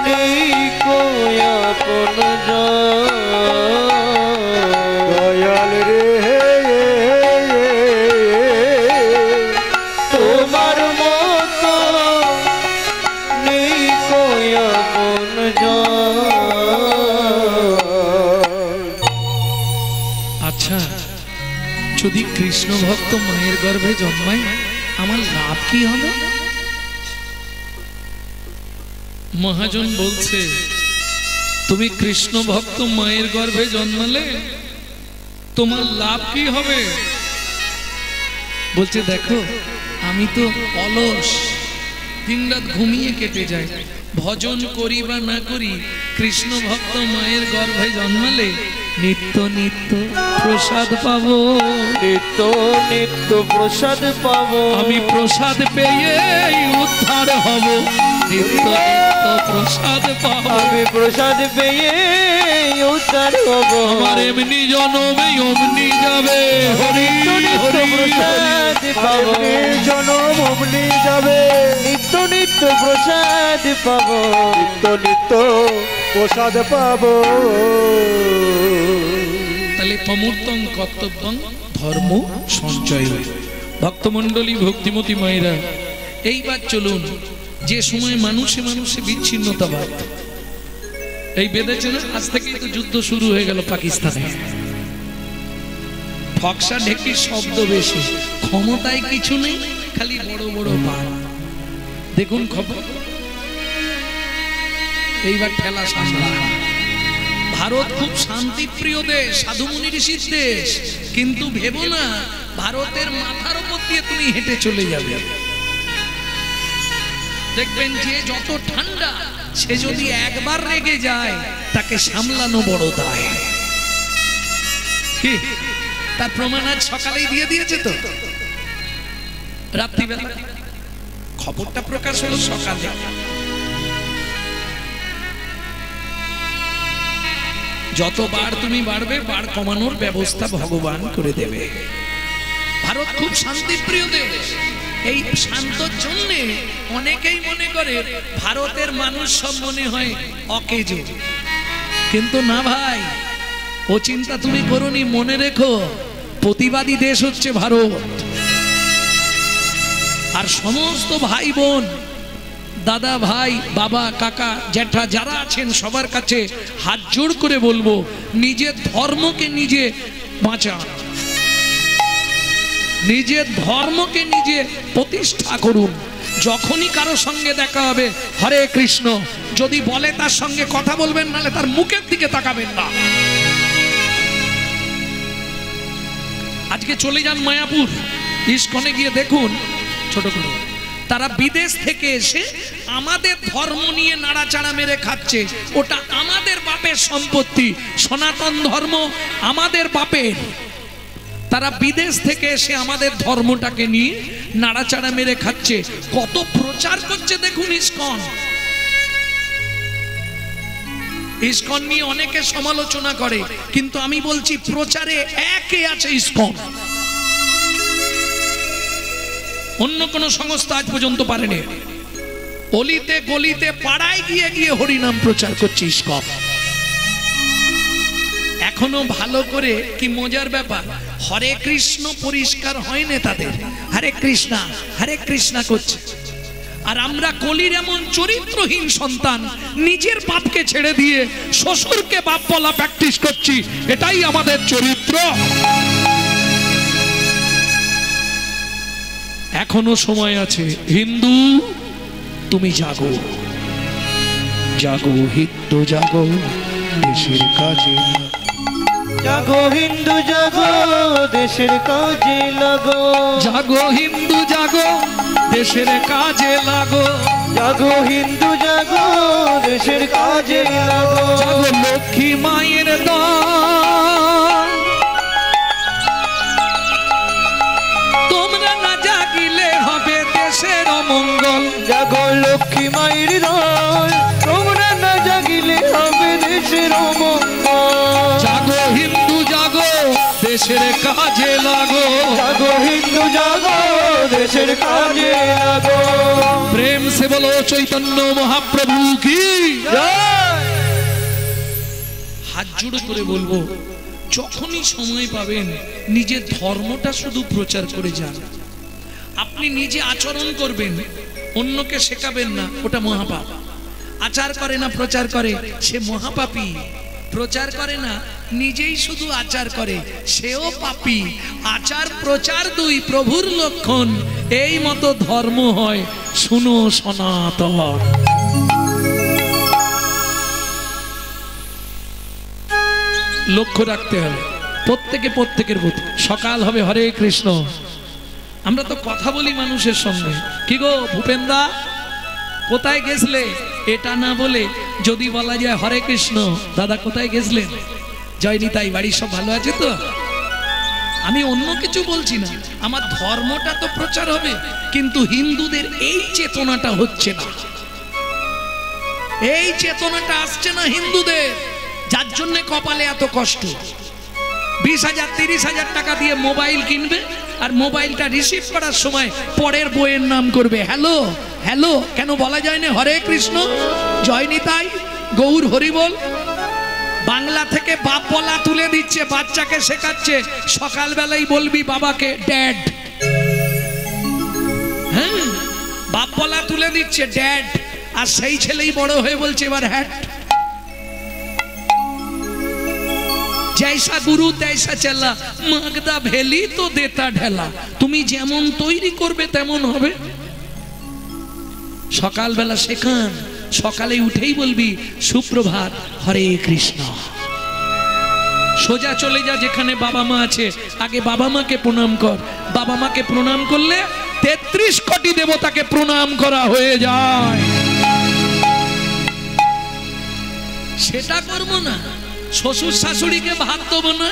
নেই কোই আপন দয়াল রে তোমার মতো নেই কোই আপন আচ্ছা, যদি কৃষ্ণ ভক্ত মায়ের গর্ভে জন্মায় আমার লাভ কি হবে? মহাজন বলছে, তুমি কৃষ্ণ ভক্ত মায়ের গর্ভে জন্মালে তোমার লাভ কি হবে? বলছে দেখো, আমি তো অলস, দিনরাত ঘুমিয়ে কেটে যায়, ভজন করি বা না করি, কৃষ্ণ ভক্ত মায়ের গর্ভে জন্মালে নিত্য নিত্য প্রসাদ পাবো, নিত্য নিত্য প্রসাদ পাবো, আমি প্রসাদ পেয়ে উদ্ধার হব, নিত্য নিত্য প্রসাদ পাবো, আমি প্রসাদ পেয়ে উদ্ধার হব, আমার এমনি জনমে অমনি যাবে, হরি হরি প্রসাদ পাবো, জনম অমনি যাবে, নিত্য নিত্য প্রসাদ পাবো, নিত্য নিত্য প্রসাদ পাবো। তাহলে প্রমূর্তং কর্তব্যং ধর্ম সঞ্চয়। ভক্তমণ্ডলী ভক্তিমতী মায়েরা, এইবার চলুন, যে সময় মানুষে মানুষে বিচ্ছিন্নতাবাদ এই বেঁধেছে না, আজ থেকেই তো যুদ্ধ শুরু হয়ে গেল পাকিস্তানে, ফকসা ঢেকির শব্দ বেশি, ক্ষমতায় কিছু নেই, খালি বড় বড় বাদ। দেখুন খবর, এইবার ঠেলা সামলা। ভারত খুব শান্তিপ্রিয় দেশ, সাধুমুনি ঋষির দেশ, কিন্তু ভেবো না ভারতের মাথার উপর দিয়ে তুমি হেঁটে চলে যাবে। দেখবেন যে যত ঠান্ডা, সে যদি একবার রেগে যায় তাকে সামলানো বড় দায়। কি তার প্রমাণ আজ সকালেই দিয়ে দিয়েছে তো, রাত্রিবেলা খবরটা প্রকাশ হলো সকালে। যত বার তুমি বাড়বে, বার কমানোর ব্যবস্থা ভগবান করে দেবে। ভারত খুব শান্তিপ্রিয় দেশ, এই শান্তর জন্যে অনেকেই মনে করে ভারতের মানুষ সব মনে হয় অকেজো, কিন্তু না ভাই, ও চিন্তা তুমি করোনি। মনে রেখো, প্রতিবাদী দেশ হচ্ছে ভারত। আর সমস্ত ভাই বোন, দাদা ভাই, বাবা, কাকা, জ্যাঠা যারা আছেন সবার কাছে হাত জোড় করে বলবো, নিজের ধর্মকে নিজে বাঁচান, নিজের ধর্মকে নিজে প্রতিষ্ঠা করুন। যখনই কারো সঙ্গে দেখা হবে, হরে কৃষ্ণ যদি বলে তার সঙ্গে কথা বলবেন, নাহলে তার মুখের দিকে তাকাবেন না। আজকে চলে যান মায়াপুর, ইস্কনে গিয়ে দেখুন, ছোট করে তারা বিদেশ থেকে এসে আমাদের ধর্ম নিয়ে নাড়াচাড়া মেরে খাচ্ছে। ওটা আমাদের বাপের সম্পত্তি, সনাতন ধর্ম আমাদের বাপের। তারা বিদেশ থেকে এসে আমাদের ধর্মটাকে নিয়ে নাড়াচাড়া মেরে খাচ্ছে। কত প্রচার করছে দেখুন ইস্কন। ইস্কন নিয়ে অনেকে সমালোচনা করে, কিন্তু আমি বলছি প্রচারে একে আছে ইস্কন, অন্য কোন সংস্থা আজ পর্যন্ত পারেনি। অলিতে গলিতে পাড়ায় গিয়ে গিয়ে হরিনাম প্রচার করছে ইস্কন। এখনো ভালো করে, কি মজার ব্যাপার, হরে কৃষ্ণ পরিষ্কার হয়নি তাদের, হরে কৃষ্ণা করছে। আর আমরা কলির এমন চরিত্রহীন সন্তান, নিজের বাপকে ছেড়ে দিয়ে শ্বশুরকে বাপ বলা প্র্যাকটিস করছি। এটাই আমাদের চরিত্র। এখনো সময় আছে। হিন্দু তুমি জাগো, জাগো হিন্দু জাগো, দেশের কাজে জাগো হিন্দু জাগো, দেশের কাজে লাগো। জাগো হিন্দু জাগো, দেশের কাজে লাগো। জাগো হিন্দু জাগো, দেশের কাজে লাগো। জাগো লক্ষ্মী মায়ের দল, তোমরা না জাগিলে হবে দেশের অমঙ্গল। জাগো লক্ষ্মী মায়ের দল, তোমরা না জাগিলে হবে দেশের অমঙ্গল। জাগো হিন্দু জাগো, দেশের কাজে লাগো। জাগো হিন্দু জাগো, দেশের কাজে লাগো। প্রেম সে বলো চৈতন্য মহাপ্রভু কি জয়। হাত জোড় করে বলবো, যখনই সময় পাবেন নিজের ধর্মটা শুধু প্রচার করে যান। আপনি নিজে আচরণ করবেন, অন্যকে শেখাবেন না, ওটা মহাপাপ। আচার করে না প্রচার করে, সে মহাপাপী। প্রচার করে না, নিজেই শুধু আচার করে, সেও পাপী। আচার প্রচার দুই প্রভুর লক্ষণ, এই মতো ধর্ম হয় শুনো সনাতন। লক্ষ্য রাখতে হবে প্রত্যেকের প্রতি। সকাল হবে হরে কৃষ্ণ। আমরা তো কথা বলি মানুষের সঙ্গে, কি গো ভূপেন্দা কোথায় গেছলে, এটা না বলে যদি বলা যায় হরে কৃষ্ণ, দাদা কোথায় গেছলেন, জয় নিতাই, বাড়ির সব ভালো আছে তো। আমি অন্য কিছু বলছি না, আমার ধর্মটা তো প্রচার হবে, কিন্তু হিন্দুদের এই চেতনাটা হচ্ছে না, এই চেতনাটা আসছে না হিন্দুদের, যার জন্য কপালে এত কষ্ট। 20,000 30,000 টাকা দিয়ে মোবাইল কিনবে, আর মোবাইলটা রিসিভ করার সময় পরের বইয়ের নাম করবে হ্যালো হ্যালো। কেন বলা যায় না হরে কৃষ্ণ, জয় নিতাই, গৌর হরি বল। বাংলা থেকে বাপ বলা তুলে দিচ্ছে, বাচ্চাকে শেখাচ্ছে সকালবেলায় বলবি বাবাকে ড্যাড। হ্যাঁ, বাপ বলা তুলে দিচ্ছে ড্যাড, আর সেই ছেলেই বড় হয়ে বলছে এবার হ্যাট। जैसा गुरु तैसा चला, मागदा भेली तो देता ढेला। তুমি যেমন তৈরি করবে তেমন হবে। সকালবেলা শেখান, সকালে উঠেই বলবি সুপ্রভাত হরে কৃষ্ণ। সোজা চলে যা যেখানে বাবা মা আছে, আগে বাবা মাকে প্রণাম কর। বাবা মাকে প্রণাম করলে 33 কোটি দেবতাকে প্রণাম করা হয়ে যায়। সেটা করবো না, শ্বশুর শাশুড়িকে ভাত দেবো না,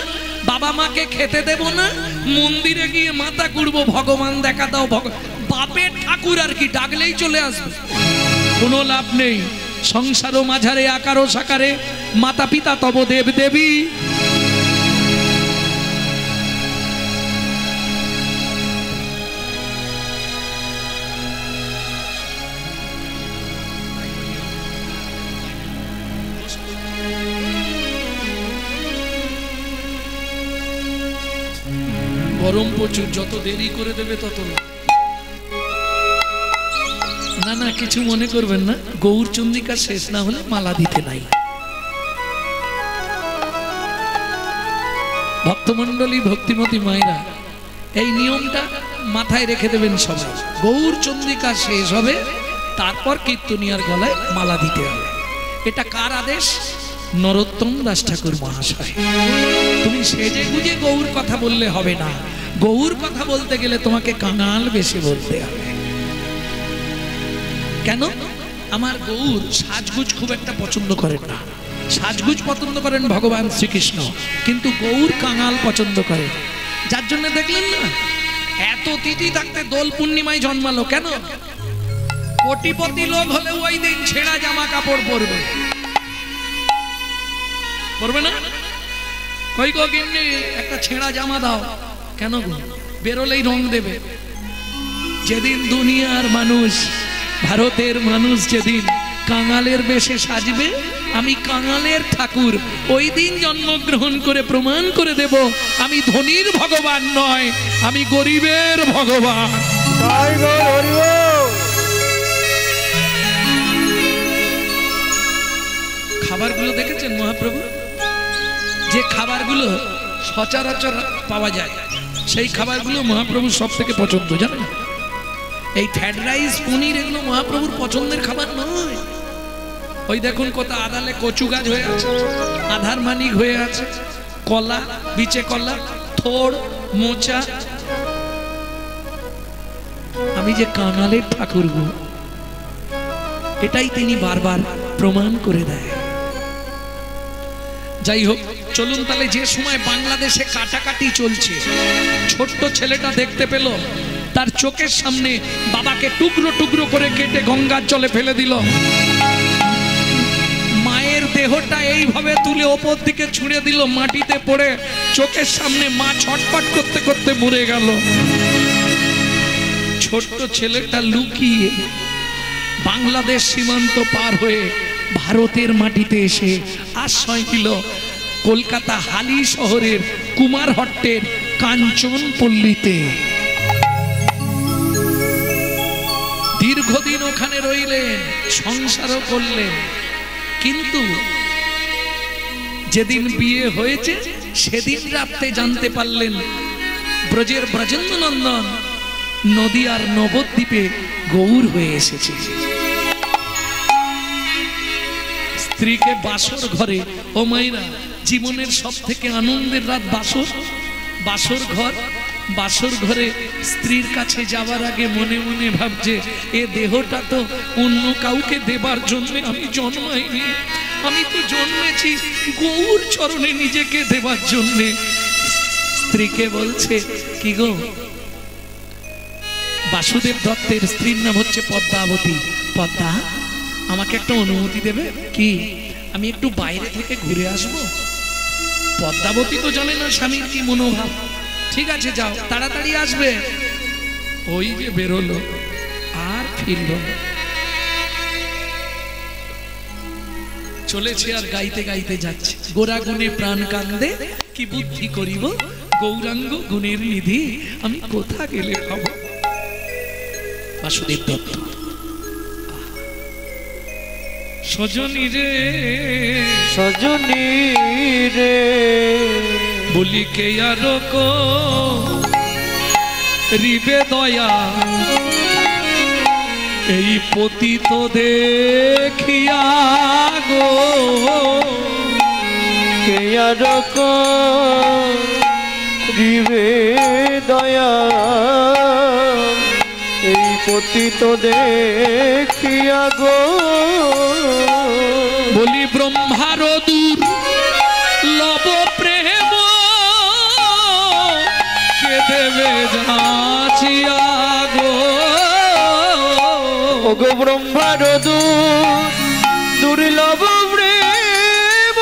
বাবা মাকে খেতে দেব না, মন্দিরে গিয়ে মাথা কুড়বো ভগবান দেখা দাও। বাপের ঠাকুর আর কি ডাকলেই চলে আসবে, কোনো লাভ নেই। সংসারও মাঝারে আকারও সাকারে, মাতা পিতা তব দেব দেবী। গরম প্রচুর, যত দেরি করে দেবে তত না। না কিছু মনে করবেন না, গৌর চন্দ্রিকা শেষ না হলে মালা দিতে নাই। ভক্তমন্ডলী, ভক্তিমতী মায়েরা, এই নিয়মটা মাথায় রেখে দেবেন সবাই। গৌর চন্দ্রিকা শেষ হবে, তারপর কীর্তনিয়ার গলায় মালা দিতে হবে। এটা কার আদেশ? নরোত্তম দাস ঠাকুর মহাশয়। তুমি সেজে গুজে গৌর কথা বললে হবে না, গৌর কথা বলতে গেলে তোমাকে কাঙাল বেশি বলতে হবে। কেন? আমার গৌর সাজগুজ খুব একটা পছন্দ করেন না। সাজগুজ পছন্দ করেন ভগবান শ্রীকৃষ্ণ, কিন্তু গৌর কাঙাল পছন্দ করেন। যার জন্য দেখলেন না, এত তিথি থাকতে দোল পূর্ণিমায় জন্মালো। কেন? কোটিপতি লোক হলে ওই দিন ছেঁড়া জামা কাপড় পরবে, পরবে না? কই গো গিন্নি, একটা ছেঁড়া জামা দাও। কেন গো? বেরোলেই রং দেবে। যেদিন দুনিয়ার মানুষ, ভারতের মানুষ যেদিন কাঙালের বেশে সাজবে, আমি কাঙালের ঠাকুর ওই দিন জন্মগ্রহণ করে প্রমাণ করে দেব আমি ধনীর ভগবান নয়, আমি গরিবের ভগবান। খাবারগুলো দেখেছেন মহাপ্রভু? যে খাবারগুলো সচরাচর পাওয়া যায়, সেই খাবারগুলো মহাপ্রভু সব থেকে পছন্দ, জানেন? এই ফ্রাইড রাইস, পনির, এগুলো মহাপ্রভুর পছন্দের খাবার নয়। ওই দেখুন কত আদালে কচু গাছ হয়ে আছে, আধার মানিক হয়ে আছে, কলা, বিচে কলা, থোড়, মোচা। আমি যে কাঙালের ঠাকুর গো, এটাই তিনি বারবার প্রমাণ করে দেয়। যাই হোক, চলুন তাহলে। যে সময় বাংলাদেশে কাটাকাটি চলছে, ছোট্ট ছেলেটা দেখতে পেল তার চোখের সামনে বাবাকে টুকরো টুকরো করে কেটে গঙ্গার জলে ফেলে দিল। মায়ের দেহটা এইভাবে তুলে ওপর দিকে ছুঁড়ে দিল, মাটিতে পড়ে চোখের সামনে মা ছটফট করতে করতে মরে গেল। ছোট্ট ছেলেটা লুকিয়ে বাংলাদেশ সীমান্ত পার হয়ে ভারতের মাটিতে এসে আশ্রয় নিল কলকাতা হালি শহরের কুমারহট্টের কাঞ্চনপল্লীতে। দীর্ঘদিন ওখানে রইলেন, সংসারও করলেন, কিন্তু যেদিন বিয়ে হয়েছে সেদিন রাতে জানতে পারলেন ব্রজের ব্রজেন্দ্র নন্দন নদিয়ার নবদ্বীপে গৌর হয়ে এসেছে। স্ত্রীকে বাসর ঘরে, ও মাইরা, জীবনের সব থেকে আনন্দের রাত বাসর, বাসর ঘর। বাসর ঘরে স্ত্রীর কাছে যাওয়ার আগে মনে মনে ভাবছে, এ দেহটা তো অন্য কাউকে দেবার জন্য আমি জন্মাইনি, আমি তো জন্মেছি গৌর চরণে নিজেকে দেবার জন্যে। স্ত্রীকে বলছে, কি গো, বাসুদেব দত্তের স্ত্রীর নাম হচ্ছে পদ্মাবতী, পদ্মা আমাকে একটা অনুমতি দেবে কি? আমি একটু বাইরে থেকে ঘুরে আসবো। পদ্মাবতী তো জানে না স্বামীর কি মনোভাব। ঠিক আছে, যাও, তাড়াতাড়ি আসবে। ওই যে বেরোলো, আর ফিরল। চলেছে আর গাইতে গাইতে যাচ্ছে, গোরা গুণে প্রাণ কান্দে, কি বুদ্ধি করিব, গৌরাঙ্গ গুণের নিধি, আমি কোথা গেলে পাবো। বাসুদেব দত্ত। সজনী রে, সজনী রে, বলি কে আর কো রিবে দয়া, এই পতিত দেখিয়া গো, কে আর কো রিবে দয়া, এই পতিত দেখিয়া গো। বলি ব্রহ্মার দূর লব প্রেম, কে দেবে যাচিয়া গো। ওগো ব্রহ্মার দুর্লভ প্রেম,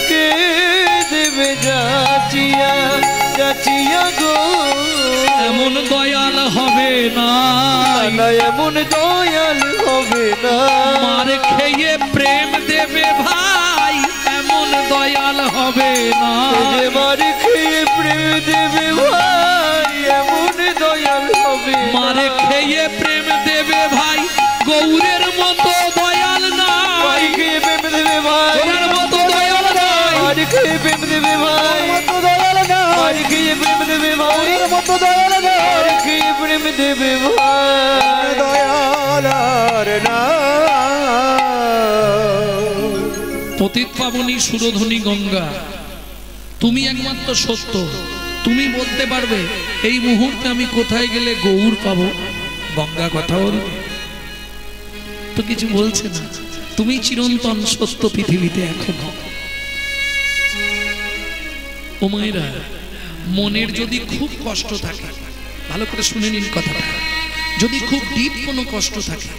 কে দেবে যাচিয়া, যাচিয়া গো। এমন দয়াল হবে না, এমন দয়াল হবে না, মার খেয়ে প্রেম দেবে ভাই, এমন দয়াল হবে না। যে মারে খেয়ে প্রেম দেবে ভাই এমন দয়াল হবে না। মারে খেয়ে প্রেম দেবে ভাই গৌরের মতো দয়াল নাই। মারে খেয়ে প্রেম দেবে ভাই গৌরের মতো দয়াল নাই। মারে খেয়ে প্রেম দেবে ভাই মতো দয়াল না, মারে খেয়ে প্রেম দেবে ভাই মতো দয়াল না, মারে খেয়ে প্রেম দেবে ভাই দয়াল আর না। পতিত পাবনী সুরধনী গঙ্গা, তুমি একমাত্র সত্য। তুমি বলতে পারবে এই মুহূর্তে আমি কোথায় গেলে গৌর পাবো? গঙ্গা কথা বলবে তো কিছু বলছে না। তুমি চিরন্তন সত্য পৃথিবীতে এখনো। ও মায়েরা, মনের যদি খুব কষ্ট থাকে, ভালো করে শুনে নিন কথাটা, যদি খুব ডিপ কোনো কষ্ট থাকে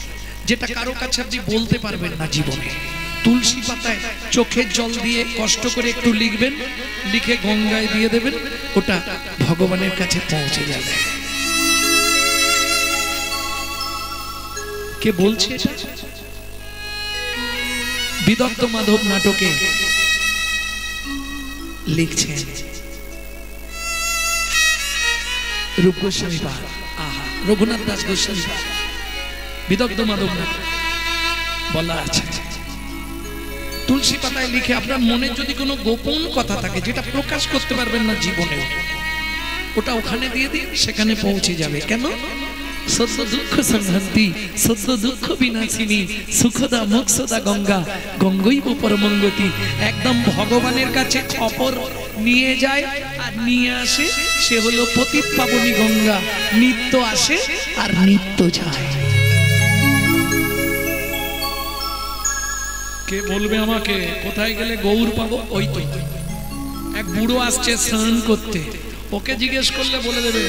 যেটা কারো কাছে আপনি বলতে পারবেন না জীবনে, তুলসী পাতায় চোখের জল দিয়ে কষ্ট করে একটু লিখবেন, লিখে গঙ্গায় দিয়ে দেবেন, ওটা ভগবানের কাছে পৌঁছে যাবে। কে বলছে এটা? বিদগ্ধ মাধব নাটকে লিখছেন রূপ গোস্বামী পাল, আহা, রঘুনাথ দাস গোস্বামী পাল, বিদগ্ধ মাধব নাটক বলা আছে। তুলসী পাতায় লিখে আপনার মনে যদি কোনো গোপন কথা থাকে যেটা প্রকাশ করতে পারবেন না জীবনে, ওটা ওখানে দিয়ে দিন, সেখানে পৌঁছে যাবে। কেন? সত্য দুঃখ সংহন্তি সত্য দুঃখ বিনাশিনী সুখদা মোক্ষদা গঙ্গা গঙ্গৈব পরমঙ্গতি। একদম ভগবানের কাছে অপর নিয়ে যায় আর নিয়ে আসে, সে হলো পতিত পাবনী গঙ্গা। নিত্য আসে আর নিত্য যায়। কে বলবে আমাকে কোথায় গেলে গৌর পাবো? ওই তো এক বুড়ো আসছে স্নান করতে, ওকে জিজ্ঞেস করলে বলে দেবে।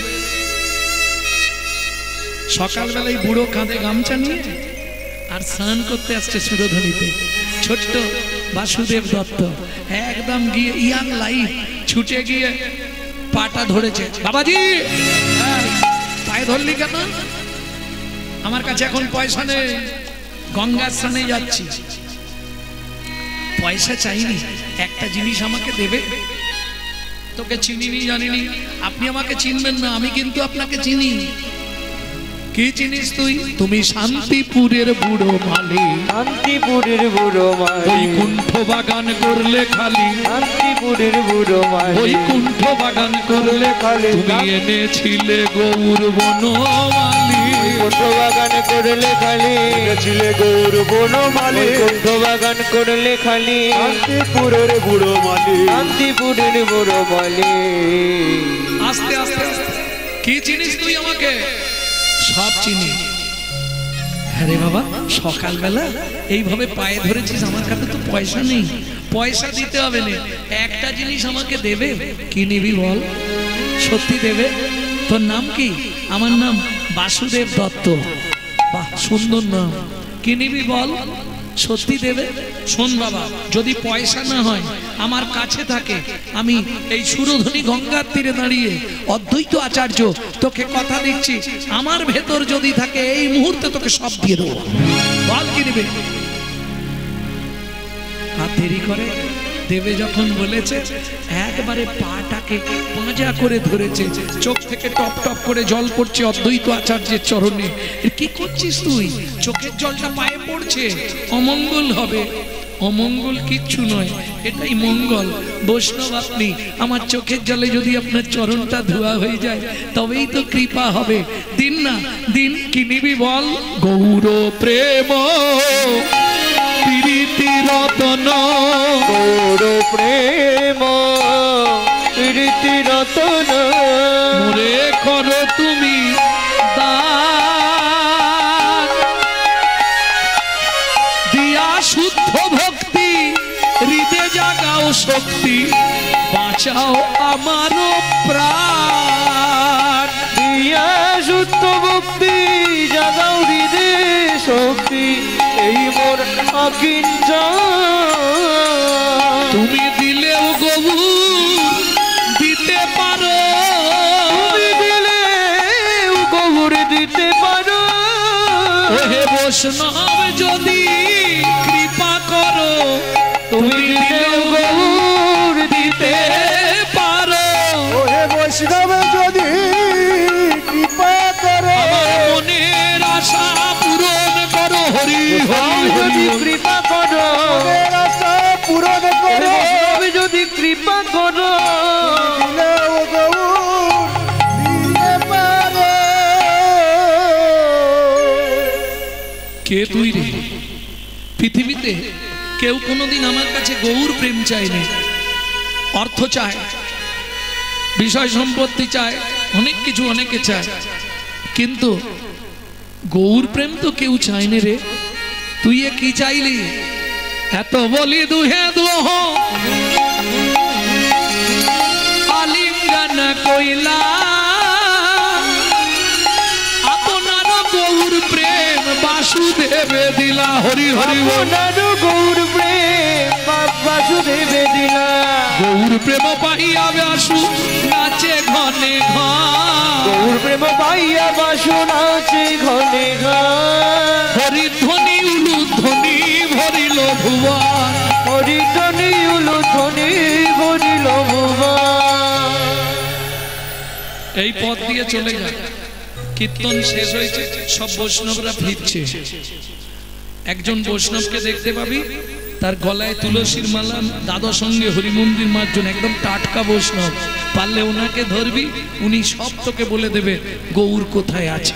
সকালবেলায় বুড়ো কাঁধে গামছা নিয়ে আর স্নান করতে আসছে সুরধনীতে। ছোট্ট বাসুদেব দত্ত একদম গিয়ে ইয়াং লাইফ ছুটে গিয়ে পাটা ধরেছে। বাবাজি, পায়ে ধরলি কেন? আমার কাছে এখন পয়সা নেই, গঙ্গা স্নানে যাচ্ছি। পয়সা চাইনি, একটা জিনিস আমাকে দেবে। তোকে চিনিনি জানিনি, আপনি আমাকে চিনবেন না, আমি কিন্তু আপনাকে চিনি। কি চিনিস তুই? তুমি শান্তিপুরের বুড়ো মালি। শান্তিপুরের বুড়ো মালি। বৈকুণ্ঠ বাগান করলে খালি। শান্তিপুরের বুড়ো মালি। বৈকুণ্ঠ বাগান করলে খালি। তুমি এনেছিলে গৌর বনমালি। বৈকুণ্ঠ বাগান করলে খালি। এনেছিলে গৌর বনমালি। বৈকুণ্ঠ বাগান করলে খালি। শান্তিপুরের বুড়ো মালি। শান্তিপুরের বুড়ো মালি। আস্তে আস্তে আস্তে, কি চিনিস তুই আমাকে? সব চিনি। আরে বাবা, সকালবেলা এইভাবে পায়ে ধরেছিস, আমার কাছে তো পয়সা নেই, পয়সা দিতে হবে না, একটা জিনিস আমাকে দেবে। কি নিবি বল? সত্যি দেবে? তোর নাম কি? আমার নাম বাসুদেব দত্ত। বাহ, সুন্দর নাম। কি নিবি বল? সত্যি দেবে? শোন বাবা, যদি পয়সা না হয় আমার কাছে থাকে, আমি এই সুরধনী গঙ্গার তীরে দাঁড়িয়ে অদ্বৈত আচার্য তোকে কথা দিচ্ছি, আমার ভেতর যদি থাকে এই মুহূর্তে তোকে সব দিয়ে দেবো। বল কি নেবে? আর দেরি করে দেবে যখন বলেছে, একবারে পাটাকে পাঁজা করে ধরেছে, চোখ থেকে টপ টপ করে জল পড়ছে অদ্বৈত আচার্যের চরণে। কি করছিস তুই? চোখের জলটা পায়ে পড়ছে, অমঙ্গল হবে। অমঙ্গল কিচ্ছু নয়, এটাই মঙ্গল। বৈষ্ণব আপনি, আমার চোখের জলে যদি আপনার চরণটা ধোয়া হয়ে যায় তবেই তো কৃপা হবে। দিন না দিন, কি নিবি বল? গৌর প্রেম প্রীতি রতন। গৌর প্রেম প্রীতি রতন। মোরে করো তুমি দান, দিয়া শুদ্ধ ভক্তি, হৃদে জাগাও শক্তি, বাঁচাও আমার প্রাণ। দিয়া শুদ্ধ ভক্তি, জাগাও হৃদে শক্তি, এই মোর আকিঞ্চন। তুমি দিলেও গৌর দিতে পারো, তুমি দিলেও গৌর দিতে পারো। ওহে বৈষ্ণব যদি কৃপা করো, তুমি দিলেও গৌর যদি কৃপা করো, আশা পূরণ করো, বৈষ্ণব যদি কৃপা করো, দিলে ও গৌর দিতে পারে। কে তুই রে? পৃথিবীতে কেউ কোনোদিন আমার কাছে গৌর প্রেম চায়নি। অর্থ চায়, বিষয় সম্পত্তি চায়, অনেক কিছু অনেকে চায়, কিন্তু গৌর প্রেম তো কেউ চায়নি রে। তুই এ কি চাইলি? এত বলি দুহে দুহ আলিঙ্গন কইলা, আপনার গৌর প্রেম বাসুদেবে দিলা। হরি হরি বল। আপনার গৌর প্রেম বাসুদেবে দিলা। গৌর প্রেম পাইয়া বাসু নাচে ঘনে ঘন, গৌর প্রেম পাইয়া বাসু নাচে ঘনে ঘন। হরিধ্বনি উলুধ্বনি ভরিল ভুবন, হরিধ্বনি উলুধ্বনি ভরিল ভুবন। এই পথ দিয়ে চলে যায়। কীর্তন শেষ হয়েছে, সব বৈষ্ণবরা ফিরছে। একজন বৈষ্ণবকে দেখতে পাবি, তার গলায় তুলসীর মালা, দাদা সঙ্গে হরিমন্দির মার্জন, একদম টাটকা বৈষ্ণব। পারলে ওনাকে ধরবি, উনি সব তোকে বলে দেবে গৌর কোথায় আছে।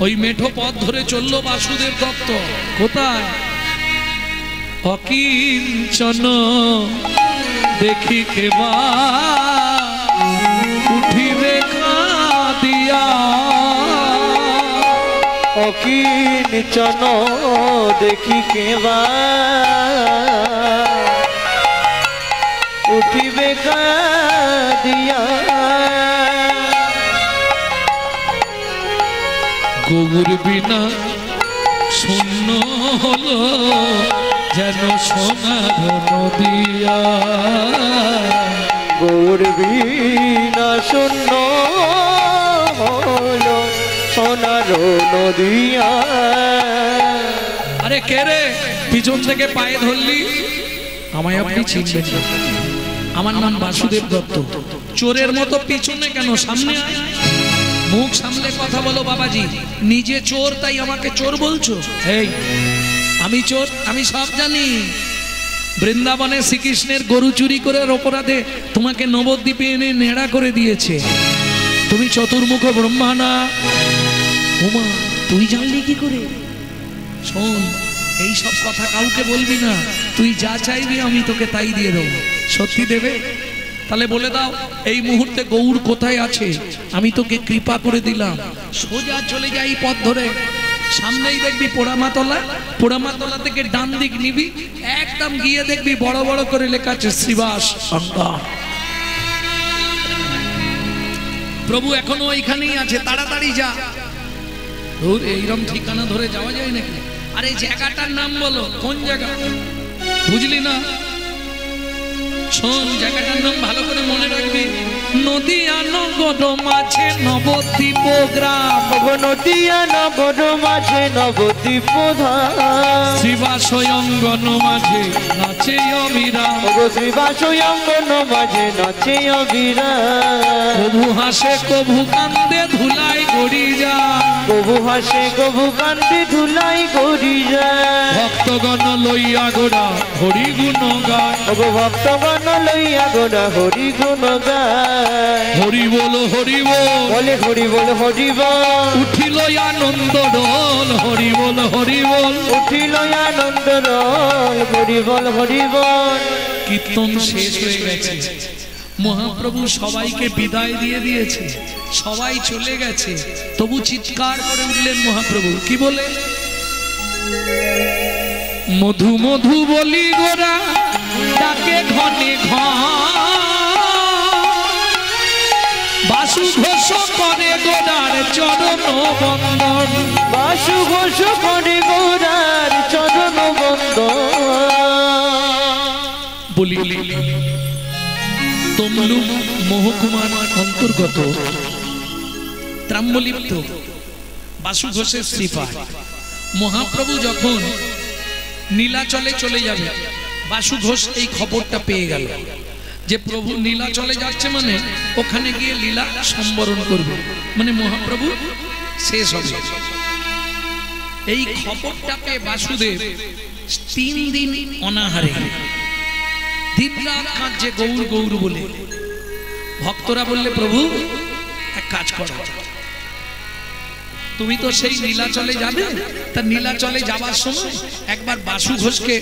ওই মেঠো পথ ধরে চললো বাসুদেব দত্ত। কোথায়? অকিঞ্চন দেখি কেবা উঠিবে কাঁদিয়া, অকিঞ্চন দেখি কেবা উঠিবে কাঁদিয়া। গৌর বিনা শূন্য হলো যেন সোনার নদিয়া, গৌর বিনা শূন্য হলো সোনার নদিয়া। আরে কে রে? পিছন থেকে পায়ে ধরলি। আমায় আপনি চিনবেন না, আমার নাম বাসুদেব দত্ত। চোরের মতো পিছনে কেন, সামনে আয়। মুখ সামলে কথা বলো বাবাজি। নিজে চোর তাই আমাকে চোর বলছো? এই আমি চোর? আমি সব জানি। বৃন্দাবনে শ্রীকৃষ্ণের গরু চুরি করার অপরাধে তোমাকে নবদ্বীপে এনে নেড়া করে দিয়েছে। তুমি চতুর্মুখ ব্রহ্মা না? উমা, তুই জানলি কি করে? শোন, এই সব কথা কাউকে বলবি না। তুই যা চাইবি আমি তোকে তাই দিয়ে দেবো। সত্যি দেবে? তাহলে বলে দাও এই মুহূর্তে গৌর কোথায় আছে। আমি তোকে কৃপা করে দিলাম। সোজা চলে যাই পথ ধরে, সামনেই দেখবি পোড়ামাতলা। পোড়ামাতলা থেকে ডান দিক নিবি, একদম গিয়ে দেখবি বড় বড় করে লেখা আছে শ্রীবাস অঙ্গন। প্রভু এখনো ওইখানেই আছে, তাড়াতাড়ি যা। ধুর, এইরকম ঠিকানা ধরে যাওয়া যায় নাকি? আর এই জায়গাটার নাম বলো, কোন জায়গা? বুঝলি না? শোন, জায়গাটার নাম ভালো করে মনে রাখবি। নদিয়া নগর মাঝে নবদ্বীপ গ্রাম, নদিয়া নগর মাঝে নবদ্বীপ ধাম। শ্রীবাস অঙ্গন মাঝে নাচে অবিরাম, শ্রীবাস অঙ্গন মাঝে নাচে অবিরাম। কভু হাসে কভু কান্দে ধুলাই গড়ি যায়, কভু হাসে কভু কান্দে ধুলাই গড়ি যায়। ভক্তগণ লইয়া গোড়া হরি গুণ গায়, ভক্তগণ লইয়া গোড়া হরি গুণ গায়। হরি বল হরি বল, বলে হরি বল হরি বল। উঠিল আনন্দ ডোল, হরি বল হরি বল। উঠিল আনন্দ রোল, হরি বল হরি বল। কীর্তন শেষ হয়ে গেছে। মহাপ্রভু সবাইকে বিদায় দিয়ে দিয়েছে, সবাই চলে গেছে। তবু চিৎকার করে উঠলেন মহাপ্রভু, কি বলে? মধু মধু বলি গোরা ডাকে ঘনে ঘন, বাসু ঘোষ করে গোরার চরণ বন্দন। বাসু ঘোষ করে গোরার চরণ বন্দন। বলি তমলুক মহকুমার অন্তর্গত ত্রাম্বলিপ্ত বাসু ঘোষের শ্রীপাদ। মহাপ্রভু যখন নীলাচলে চলে যাবে, বাসু ঘোষ এই খবরটা পেয়ে গেল যে প্রভু নীলাচলে যাচ্ছে, মানে ওখানে গিয়ে লীলা সম্বরণ করবে, মানে মহাপ্রভু শেষ হবে। এই খবরটা পেয়ে বাসুদেব 3 দিন অনাহারে দিনরাত কাঁদছে গৌর গৌর বলে। ভক্তরা বললে প্রভু এক কাজ করো, তুমি তো সেই নীলাচলে যাবে, তা নীলাচলে যাওয়ার সময় একবার বাসু ঘোষকে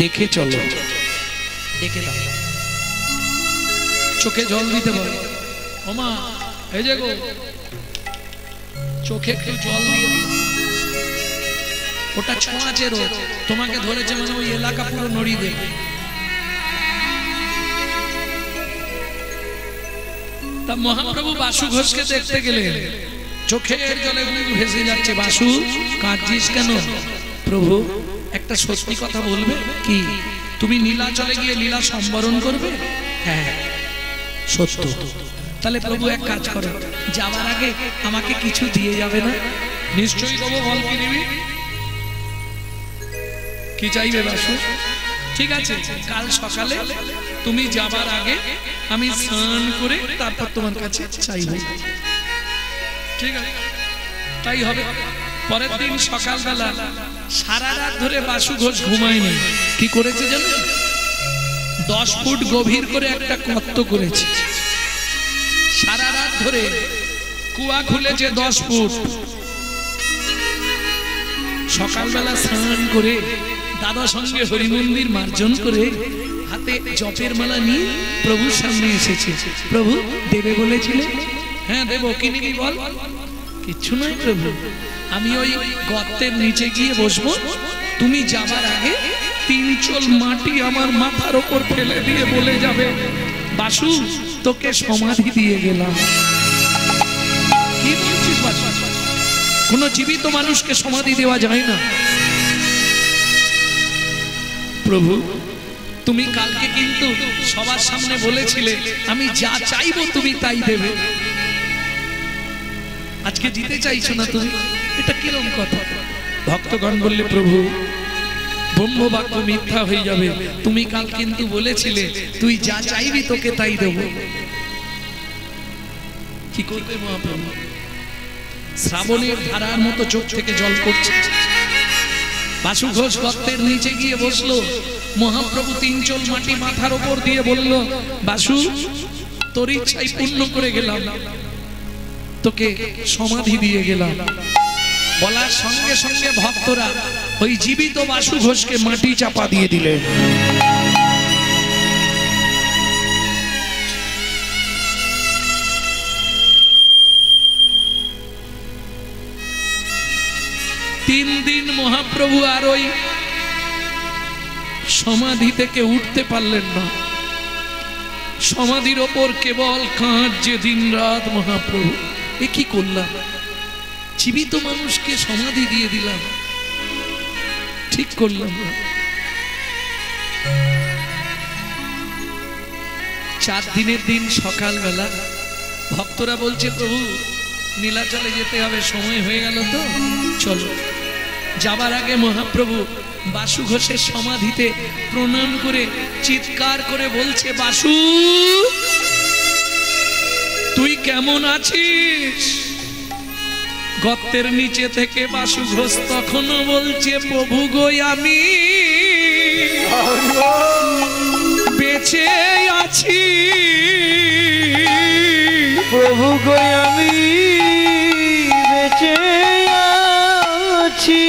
দেখে চলো, দেখে দাও, চোখে জল দিতে বলো। ওমা এই যে গো, চোখে একটু জল দিয়ে দিও, ওটা ছোঁয়াচে রোগ, তোমাকে ধরেছে মানে ওই এলাকা পুরো নড়ি দেবে। তা মহাপ্রভু বাসু ঘোষকে দেখতে গেলেন, চোখের জলে ভেসে যাচ্ছে। বাসু কাঁদছিস কেন? প্রভু একটা সত্যি কথা বলবে কি? তুমি নীলাচলে গিয়ে লীলা সম্বরণ করবে? হ্যাঁ সত্য। তাহলে প্রভু এক কাজ করো, যাওয়ার আগে আমাকে কিছু দিয়ে যাবে না? নিশ্চয়ই দেবো, বল কি নিবি, কি চাইবে বাসু? ঠিক আছে, কাল সকালে তুমি যাবার আগে আমি স্নান করে তারপর তোমার কাছে চাইব। ঠিক আছে, তাই হবে। পরের দিন সকালবেলা সারা রাত ধরে বাসু ঘোষ ঘুমায়নি। কি করেছে জানেন? 10 ফুট গভীর করে একটা গর্ত করেছে, সারা রাত ধরে কুয়া খুলেছে 10 ফুট। সকালবেলা স্নান করে দাদা সঙ্গে হরিমন্দির মার্জন করে হাতে জপের মালা নিয়ে প্রভুর সামনে এসেছে। প্রভু দেবে বলেছিলে? হ্যাঁ দেবো, কি নিবি বল? কিচ্ছু নয় প্রভু, আমি ওই গর্তের নিচে গিয়ে বসবো, তুমি যাবার আগে 3 চোল মাটি আমার মাথার ওপর ফেলে দিয়ে বলে যাবে, বাসু তোকে সমাধি দিয়ে গেলাম। কি বলছিস বাসু? কোন জীবিত মানুষকে সমাধি দেওয়া যায় না। প্রভু তুমি কালকে কিন্তু সবার সামনে বলেছিলে আমি যা চাইবো তুমি তাই দেবে, আজকে দিতে চাইছো না তুমি, এটা কিরকম কথা? ভক্তগণ বললে প্রভু ব্রহ্মবাক্য মিথ্যা হয়ে যাবে, তুমি কাল কিন্তু বলেছিলে তুই যা চাইবি তোকে তাই দেব। কি করবে মহাপ্রভু? শ্রাবণের ধারার মতো চোখ থেকে জল পড়ছে। বাসু ঘোষ গর্তের নিচে গিয়ে বসলো, মহাপ্রভু 3 চোল মাটি মাথার ওপর দিয়ে বলল, বাসু তোর ইচ্ছাই পূর্ণ করে গেলাম, তোকে সমাধি দিয়ে গেলাম। বলার সঙ্গে সঙ্গে ভক্তরা ওই জীবিত বাসু ঘোষকে মাটি চাপা দিয়ে দিলেন। তিন দিন মহাপ্রভু আর ওই সমাধি থেকে উঠতে পারলেন না। সমাধির ওপর কেবল কাঁদছে দিন রাত। মহাপ্রভু এ কি করলাম? জীবিত মানুষকে সমাধি দিয়ে দিলাম, ঠিক করলাম না। 4 দিনের দিন সকালবেলা ভক্তরা বলছে প্রভু নীলাচলে যেতে হবে, সময় হয়ে গেল তো চলো। যাবার আগে মহাপ্রভু বাসু ঘোষের সমাধিতে প্রণাম করে চিৎকার করে বলছে, বাসু তুই কেমন আছিস? গর্তের নিচে থেকে বাসু ঘোষ তখনও বলছে, প্রভু গো আমি বেঁচে আছি, প্রভু গো আমি বেঁচে আছি,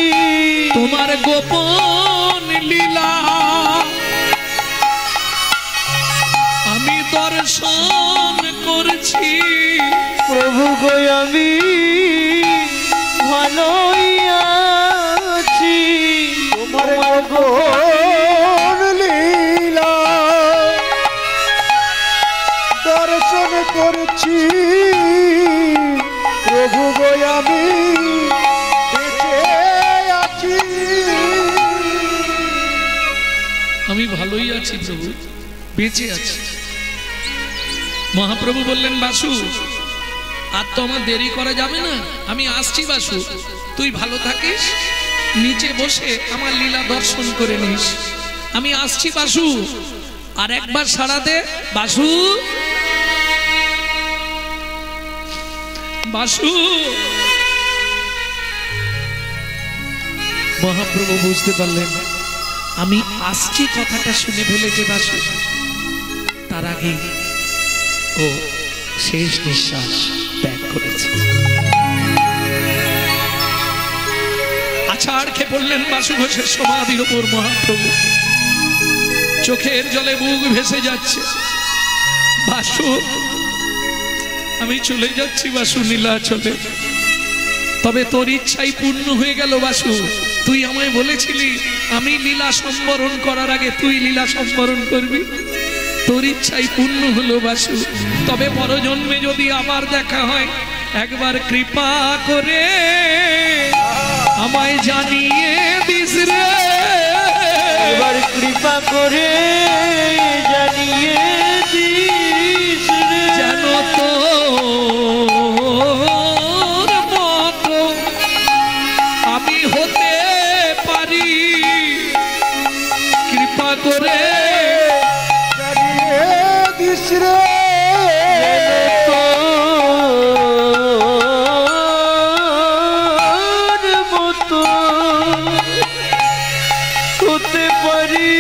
তোমার গোপন লীলা আমি দর্শন করছি, প্রভু গো আমি ভালোই আছি, তোমার গোপন লীলা দর্শন করছি, প্রভু গো আমি বেঁচে আছি। আমি ভালোই আছি প্রভু, বেঁচে আছি। মহাপ্রভু বললেন, বাসু আর তো আমার দেরি করা যাবে না, আমি আসছি বাসু, তুই ভালো থাকিস, নিচে বসে আমার লীলা দর্শন করে নিস, আমি আসছি বাসু। আর একবার সাড়া দে বাসু, বাসু। মহাপ্রভু বুঝতে পারলেন আমি আসছি কথাটা শুনে ফেলেছে বাসু, তার আগে ও শেষ নিঃশ্বাস ত্যাগ করেছে। আছাড় খেয়ে পড়লেন বাসু ঘোষের সমাধির ওপর মহাপ্রভু, চোখের জলে বুক ভেসে যাচ্ছে। বাসু আমি চলে যাচ্ছি বাসু নীলাচলে, তবে তোর ইচ্ছাই পূর্ণ হয়ে গেল বাসু। তুই আমায় বলেছিলি আমি লীলা সম্বরণ করার আগে তুই লীলা সম্বরণ করবি, তোর ইচ্ছাই পূর্ণ হলো বাসু। তবে পরজন্মে যদি আবার দেখা হয় একবার কৃপা করে আমায় জানিয়ে দিস রে, এবার কৃপা করে জানিয়ে দিস রে, যেন তোর মতো আমি হতে পারি, কৃপা করে জানিয়ে দিস রে, তোর মতো হতে পারি।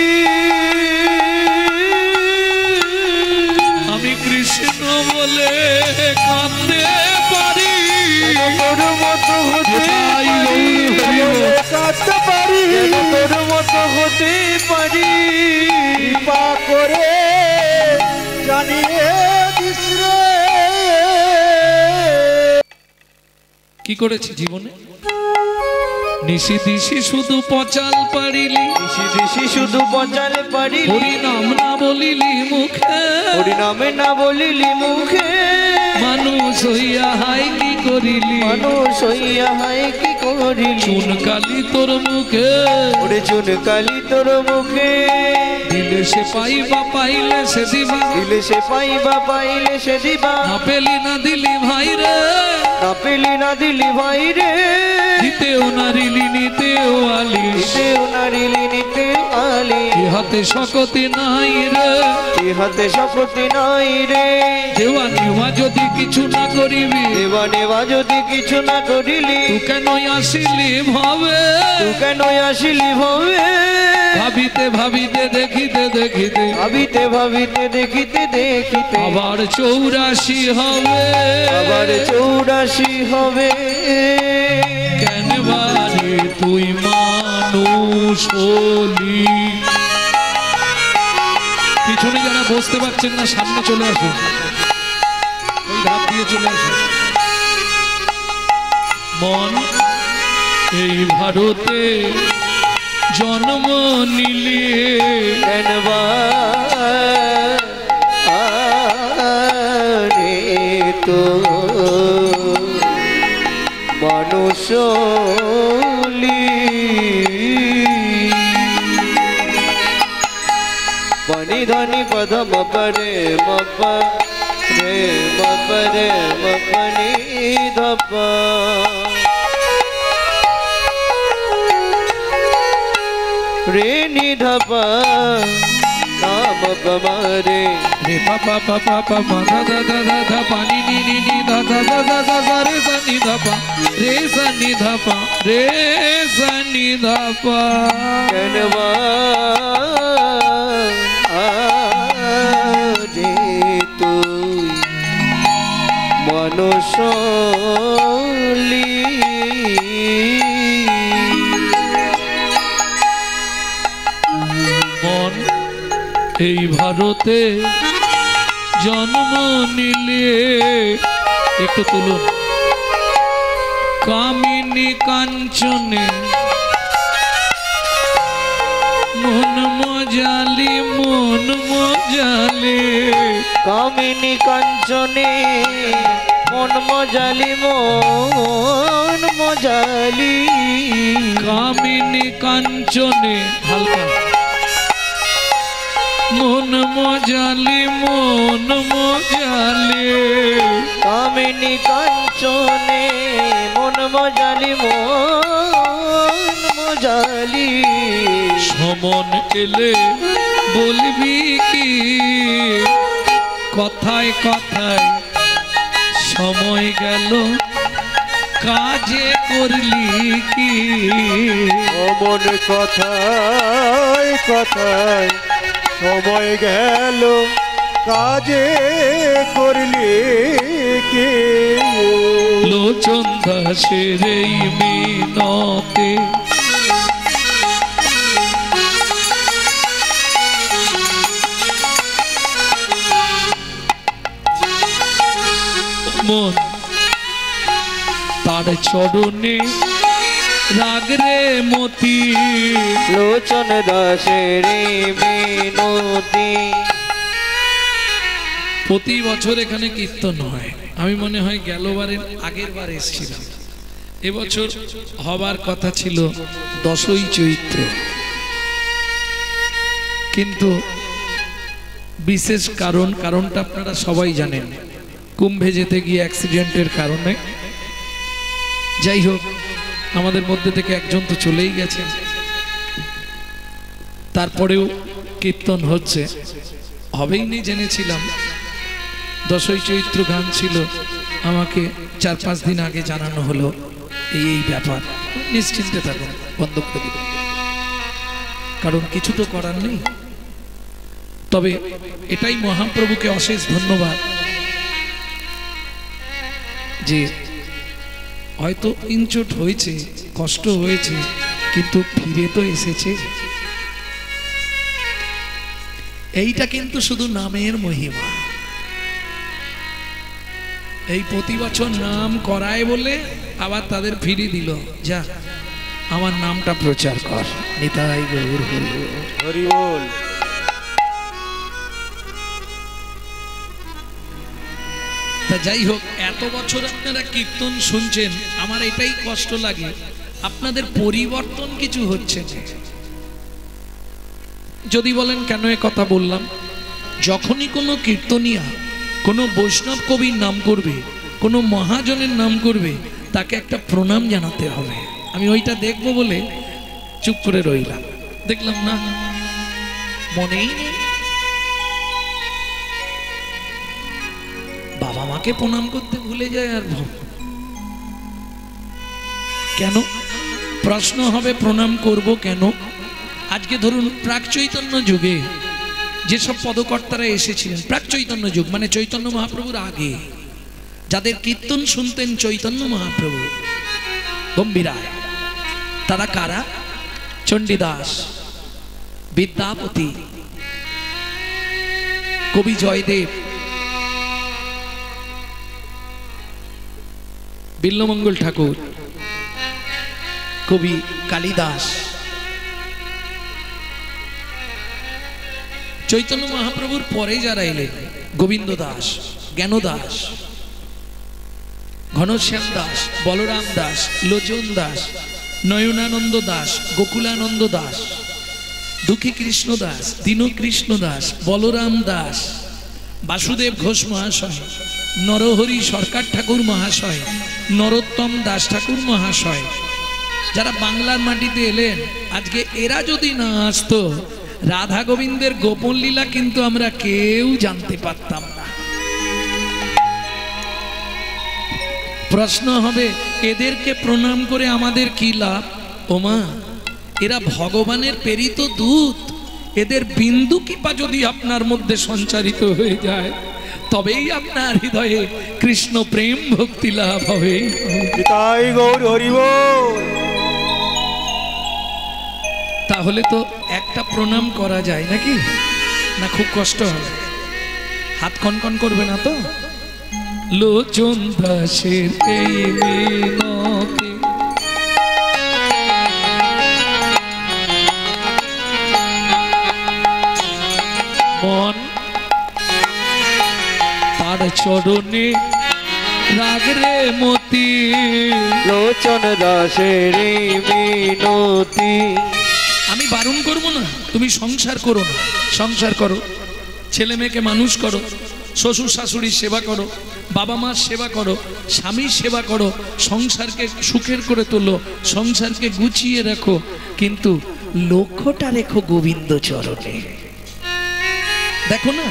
আমি কৃষ্ণ বলে কাঁদতে পারি, তোর মতো হতে পারি, কাঁদতে পারি, তোর মতো হতে পারি, কৃপা করে জানিয়ে দিস রে। কি করেছি জীবনে? নিশি দিশি শুধু পচাল পারিলি, দিশি দিশি শুধু বজাল পারিলি, হরি নাম না বলিলি মুখে, হরি নামে না বলিলি মুখে, মানুষ হইয়া হাই কি করিলি, মানুষ হইয়া হাই কি করিলি, চুন কালি তোর মুখে, ওরে চুন কালি তোর মুখে, দিলে সে পাইবা পাইলে সে দিবা, দিলে সে পাইবা পাইলে সে দিবা, না পেলি না দিলি ভাই রে, না পেলি না দিলি ভাই রে, দিতেও নারিলি নিতেও আলিস, নিতেও নারিলি নিতে আলি, ইহাতে শকতি নাই রে, ইহাতে শপথি নাই রে, দেওয়া নেওয়া যদি কিছু না করিবি, দেবা নেওয়া যদি কিছু না করিলি, তু কেন আসিলি ভাবে, তু কেন আসিলি ভবে, ভাবিতে ভাবিতে দেখিতে দেখিতে ভাবিতে ভাবিতে দেখিতে দেখিতে, আবার 84 হবে, আবার 84 হবে, কেন বারে তুই মানুষ হলি। পিছনে যারা বসতে পারছেন না সামনে চলে আসুন, ওই ধাপ দিয়ে চলে আসুন। মন এই ভারতে জন্ম নিলে কেনবা রে তো মানুষ পানি ধনি পদম পরে মপ রে মপ রে মপনি ধপ রে নিধপ নাম পমারে রে পাপা পাপা পাপা ধা ধা ধা ধা ধা পানি নি নি নি ধা ধা ধা ধা ধা ধা রে সা নি ধা পা রে সা নি ধা পা রে সা নি ধা পা। কেনবা রে তুই মনুষ্যলি মন এই ভারতে জন্ম নিলে, একটু তুলুন, কামিনী কাঞ্চনে মন মজালি মন মজালে, কামিনী কাঞ্চনে মন মজালি মন মজালি কামিনী কাঞ্চনে হালকা মন মজালি মন মজালে, কামিনী কাঞ্চনে মন মজালি মন মজালি সমন এলে বলবি কি কথায় কথায় সময় গেল কাজে করলি কি অমন কথায় কথায় সময় গেল কাজে করলি কি লোচন দাসের এই মিনতে মন তার চরণে রাগরে মতি লোচন দাসের মিনতি। প্রতি বছর এখানে কীর্তন হয়, আমি মনে হয় গেলবারের আগের বার এসেছিলাম। এবছর হবার কথা ছিল 10ই চৈত্র, কিন্তু বিশেষ কারণটা আপনারা সবাই জানেন, কুম্ভে যেতে গিয়ে অ্যাক্সিডেন্টের কারণে। যাই হোক, আমাদের মধ্যে থেকে একজন তো চলেই গেছেন, তারপরেও কীর্তন হচ্ছে। হবেই নি জেনেছিলাম, 10ই চৈত্র গান ছিল, আমাকে 4-5 দিন আগে জানানো হলো এই ব্যাপার। নিশ্চিন্তে থাকুন, বন্ধ করে দিন, কারণ কিছু তো করার নেই। তবে এটাই মহাপ্রভুকে অশেষ ধন্যবাদ যে হয়তো ইনচোট হয়েছে, কষ্ট হয়েছে, কিন্তু ফিরে তো এসেছে। এইটা কিন্তু শুধু নামের মহিমা। এই প্রতি বছর নাম করায় বলে আবার তাদের ফিরিয়ে দিল, যা আমার নামটা প্রচার কর। নিতাই গৌর হরি বল। তা যাই হোক, এত বছর আপনারা কীর্তন শুনছেন, আমার এটাই কষ্ট লাগে, আপনাদের পরিবর্তন কিছু হচ্ছে না। যদি বলেন কেন এ কথা বললাম, যখনই কোনো কীর্তনিয়া কোনো বৈষ্ণব কবির নাম করবে, কোনো মহাজনের নাম করবে, তাকে একটা প্রণাম জানাতে হবে। আমি ওইটা দেখবো বলে চুপ করে রইলাম, দেখলাম না, মনেই নেই। বাবা মাকে প্রণাম করতে ভুলে যায়, আর কেন প্রশ্ন হবে, প্রণাম করব কেন? আজকে ধরুন প্রাক চৈতন্য যুগে যেসব পদকর্তারা এসেছিলেন, প্রাক চৈতন্য যুগ মানে চৈতন্য মহাপ্রভুর আগে, যাদের কীর্তন শুনতেন চৈতন্য মহাপ্রভু গম্ভীরায়, তারা কারা? চণ্ডীদাস, বিদ্যাপতি, কবি জয়দেব, বিল্লমঙ্গল ঠাকুর, কবি কালিদাস। চৈতন্য মহাপ্রভুর পরে যারা এলেন, গোবিন্দ দাস, জ্ঞান দাস, ঘনশ্যাম দাস, বলরাম দাস, লোচন দাস, নয়নানন্দ দাস, গোকুলানন্দ দাস, দুঃখী কৃষ্ণ দাস, দীনকৃষ্ণ দাস, বলরাম দাস, বাসুদেব ঘোষ মহাশয়, নরহরি সরকার ঠাকুর মহাশয়, নরোত্তম দাস ঠাকুর মহাশয়, যারা বাংলার মাটিতে এলেন, আজকে এরা যদি না আসতো, রাধা গোবিন্দের গোপন লীলা কিন্তু আমরা কেউ জানতে পারতাম না। প্রশ্ন হবে, এদেরকে প্রণাম করে আমাদের কি লাভ? ওমা, এরা ভগবানের প্রেরিত দূত, এদের বিন্দু কৃপা যদি আপনার মধ্যে সঞ্চারিত হয়ে যায়, তবেই আপনার হৃদয়ে কৃষ্ণ প্রেম ভক্তি লাভ হবে। নিতাই গৌর হরি বল। তাহলে তো একটা প্রণাম করা যায় নাকি? না খুব কষ্ট হবে? হাত কনকন করবে না তো? লোচন দাসের এই মিনতি, মন তার চরণে রাগরে মতি, লোচন দাসের মিনতি। আমি বারণ করবো না, তুমি সংসার করো না, সংসার করো, ছেলে মেয়েকে মানুষ করো, শ্বশুর শাশুড়ির সেবা করো, বাবা মার সেবা করো, স্বামীর সেবা করো, সংসারকে সুখের করে তোলো, সংসারকে গুছিয়ে রাখো, কিন্তু লক্ষ্যটা রেখো গোবিন্দ চরণে। দেখো না,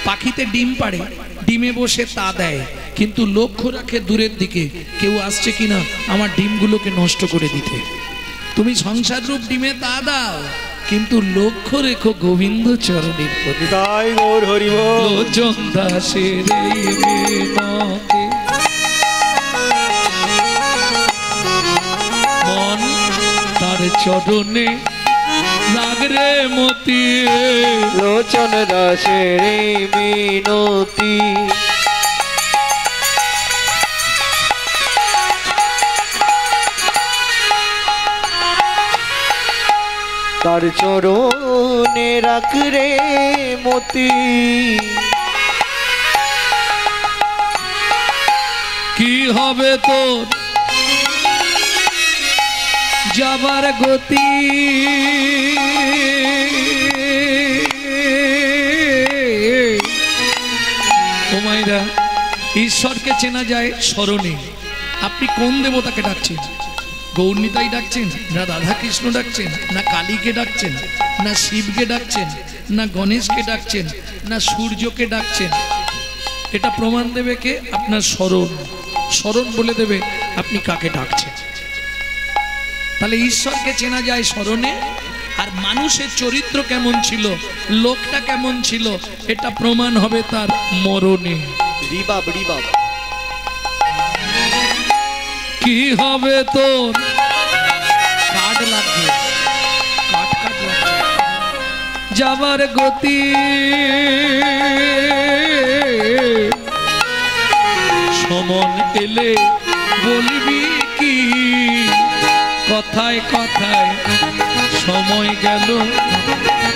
পাখিতে ডিম পাড়ে, ডিমে বসে তা দেয়, কিন্তু লক্ষ্য রাখে দূরের দিকে কেউ আসছে কিনা আমার ডিমগুলোকে নষ্ট করে দিতে। তুমি সংসার রূপ ডিমে তা দাও, কিন্তু লক্ষ্য রেখো গোবিন্দ চরণের প্রতি। তাই গৌর হরি বল। লোচন দাসের এই বিনতে মন তার চরণে লাগরে মতি। লোচন দাসের এই মিনতি তার চরণে রাখ রে মতি। কি হবে তোর যাবার গতি, ও মাইরা ঈশ্বরকে চেনা যায় স্মরণে। আপনি কোন দেবতাকে ডাকছেন? গৌরনীতাই ডাকছেন, না রাধা কৃষ্ণ ডাকছেন, না কালীকে ডাকছেন, না শিবকে ডাকছেন, না গণেশকে ডাকছেন, না সূর্যকে ডাকছেন? এটা প্রমাণ দেবে কে? আপনার স্মরণ। স্মরণ বলে দেবে আপনি কাকে ডাকছেন। তাহলে ঈশ্বরকে চেনা যায় স্মরণে। আর মানুষের চরিত্র কেমন ছিল, লোকটা কেমন ছিল, এটা প্রমাণ হবে তার মরণে। রিবাব রিবাব কি হবে তোর কাঠ লাগবে, কাঠ কাঠ লাগবে যাবার গতি। সমন এলে বলবি কি, কথায় কথায় সময় গেল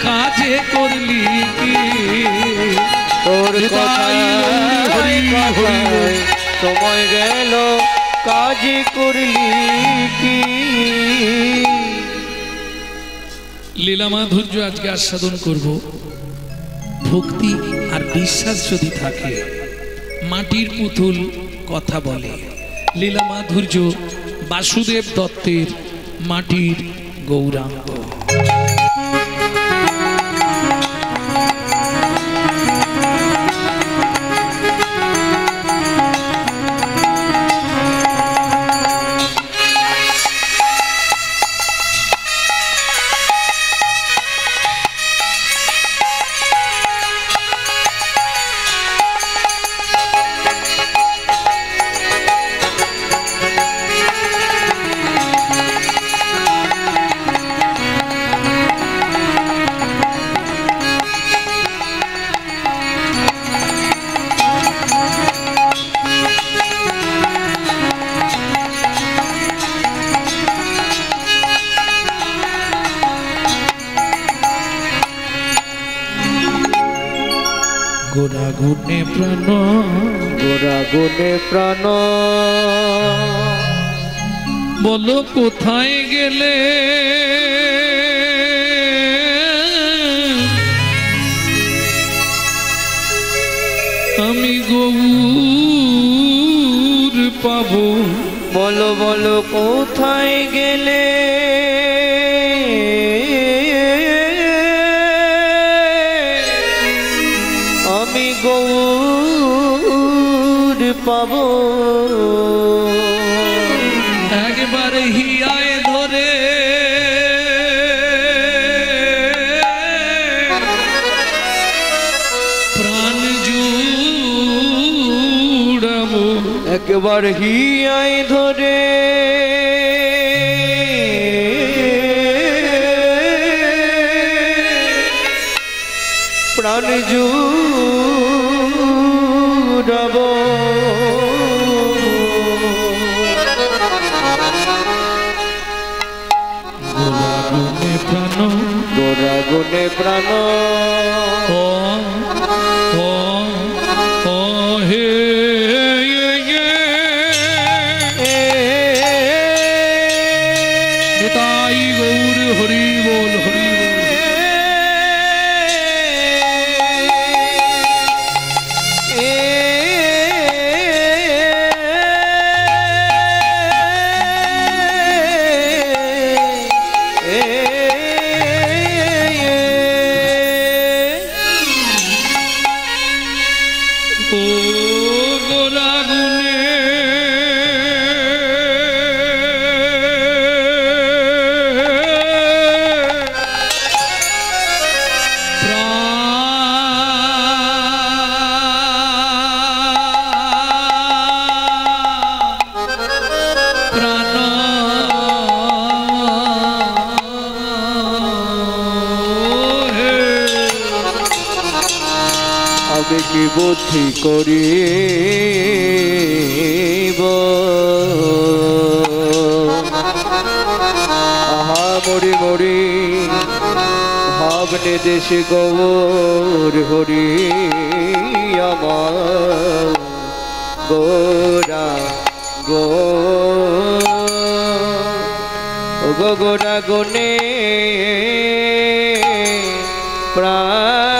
কাজে করলি কি। তোর কথায় সময় গেল কাজ করলি কি। লীলা মাধুর্য আজকে আস্বাদন করব। ভক্তি আর বিশ্বাস যদি থাকে, মাটির পুতুল কথা বলে। লীলা মাধুর্য বাসুদেব দত্তের মাটির গৌরাঙ্গ। গোরা গুণে প্রাণ, গোরা গুণে প্রাণ বলো কোথায় গেলে। আমি গৌর পাবো। বলো বলো কোথায় গেলে। আমি গৌর পাবো। একবার হিয়ায় ধরে প্রাণ জুড়াবো। একবার হিয়ায় ধরে প্রাণ জুড়াবো। গোরা গুণে প্রাণ, গোরা গুণে প্রাণ ও ও ও হে তাই গৌর হরি বল, হরি বল। ও গোরাগুনে কি বুদ্ধি করিব আহা মরি মরি ভাবনে দেশে গৌর হরি আমার গোরা গো গোরা গুনে প্রাণ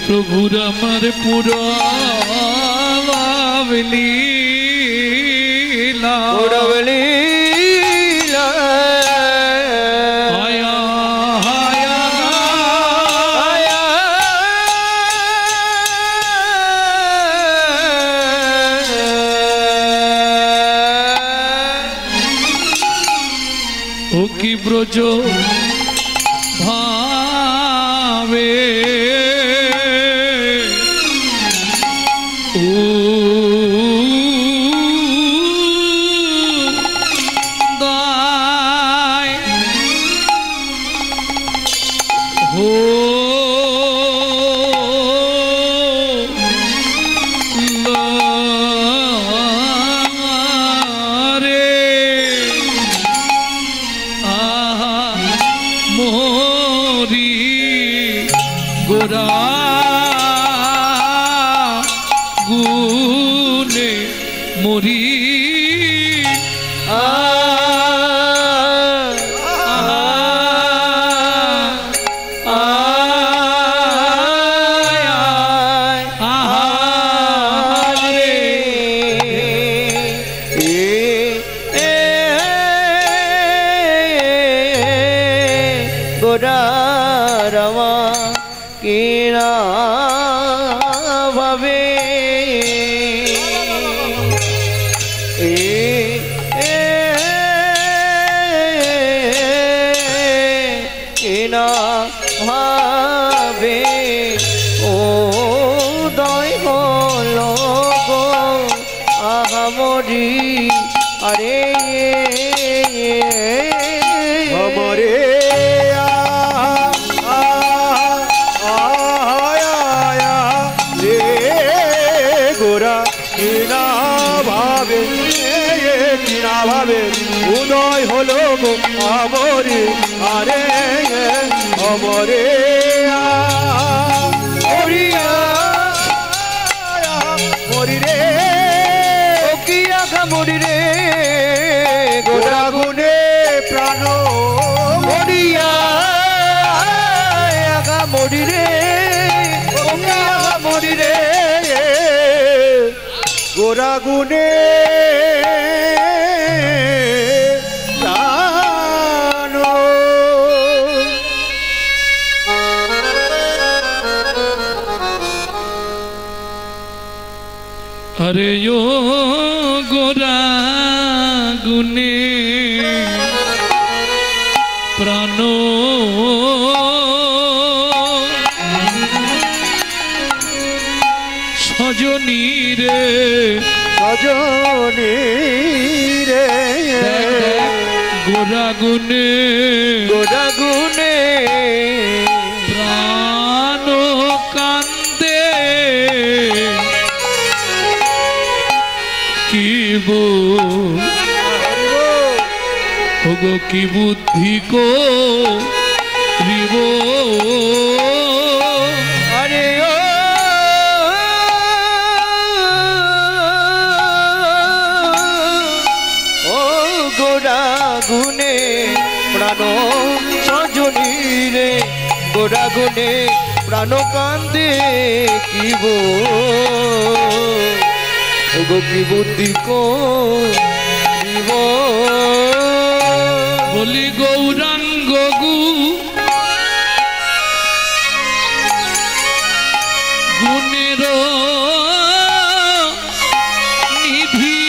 প্রভুর আমার পুরবলীলা পুরবলীলা আয়া হায়া আয়া ও কি ব্রজ ভাবে ভাবে ও দয় হলো গো আহামরি আরে हमरे आया रे गोरा किना भावे किना भावे उदय हलो गो আমরে আরে हमरे ओरिया मरी रे ও কি আগা মরি রে গোরা গুনে প্রাণ মরিয়া আগা মরি রে ও কি আগা মরি রে গোরা গুনে अरे यो गोरा गुने प्राणो सजनी रे सजनी रे गोरा गुने प्राणो कांदे গো কি বুদ্ধি কো রিব আরে ও গোড়া গুনে প্রাণ সজনী রে গোড়া গুনে প্রাণ কান্দে কি গো কি বুদ্ধি কো রিব বলি গৌরাঙ্গ গু গুণের নিধি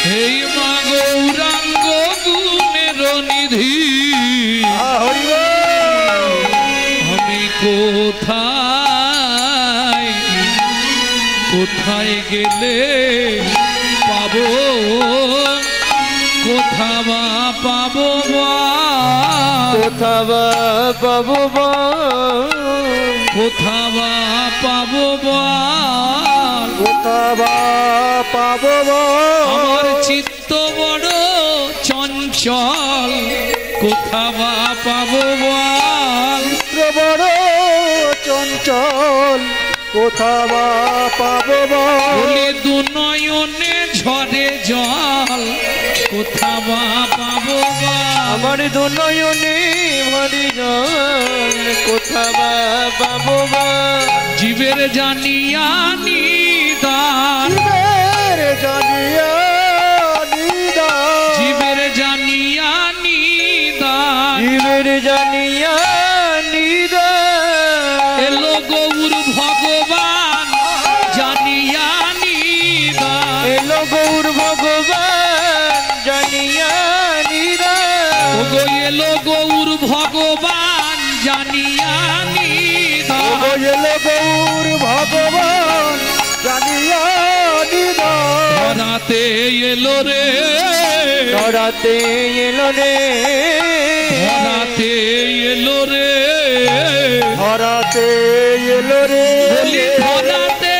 হেই মা গৌরাঙ্গ গুণের নিধি আমি কোথায় কোথায় গেলে পাবো কোথা বা পাবো কোথা বা পাবো কোথা বা পাবো কোথা বা পাবো আমার চিত্ত বড় চঞ্চল কোথা বা পাবো চিত্র বড় চঞ্চল কোথা বা পাবো বলি দু নয়নে ঝরে জল কোথা বা পাবো আমার দু নয়নে ভরি জল কোথা বা পাবো জীবের জানিয়া নিদান জানিয়া নিদান জীবের জানিয়া নিদান জীবের জানিয়া নিদান এলো গৌর ভগবান জানিয়া নিদান এলো গৌর ভগবান জানিয়া নিদান ওগো এলো গৌর ভগবান জানিয়া নিদান এলো গৌর ভগবান জানিয়া নিদান ধরাতে এলো রে ধরাতে এলো রে ধরাতে এলো রে ধরাতে এলো রে বলি ধরাতে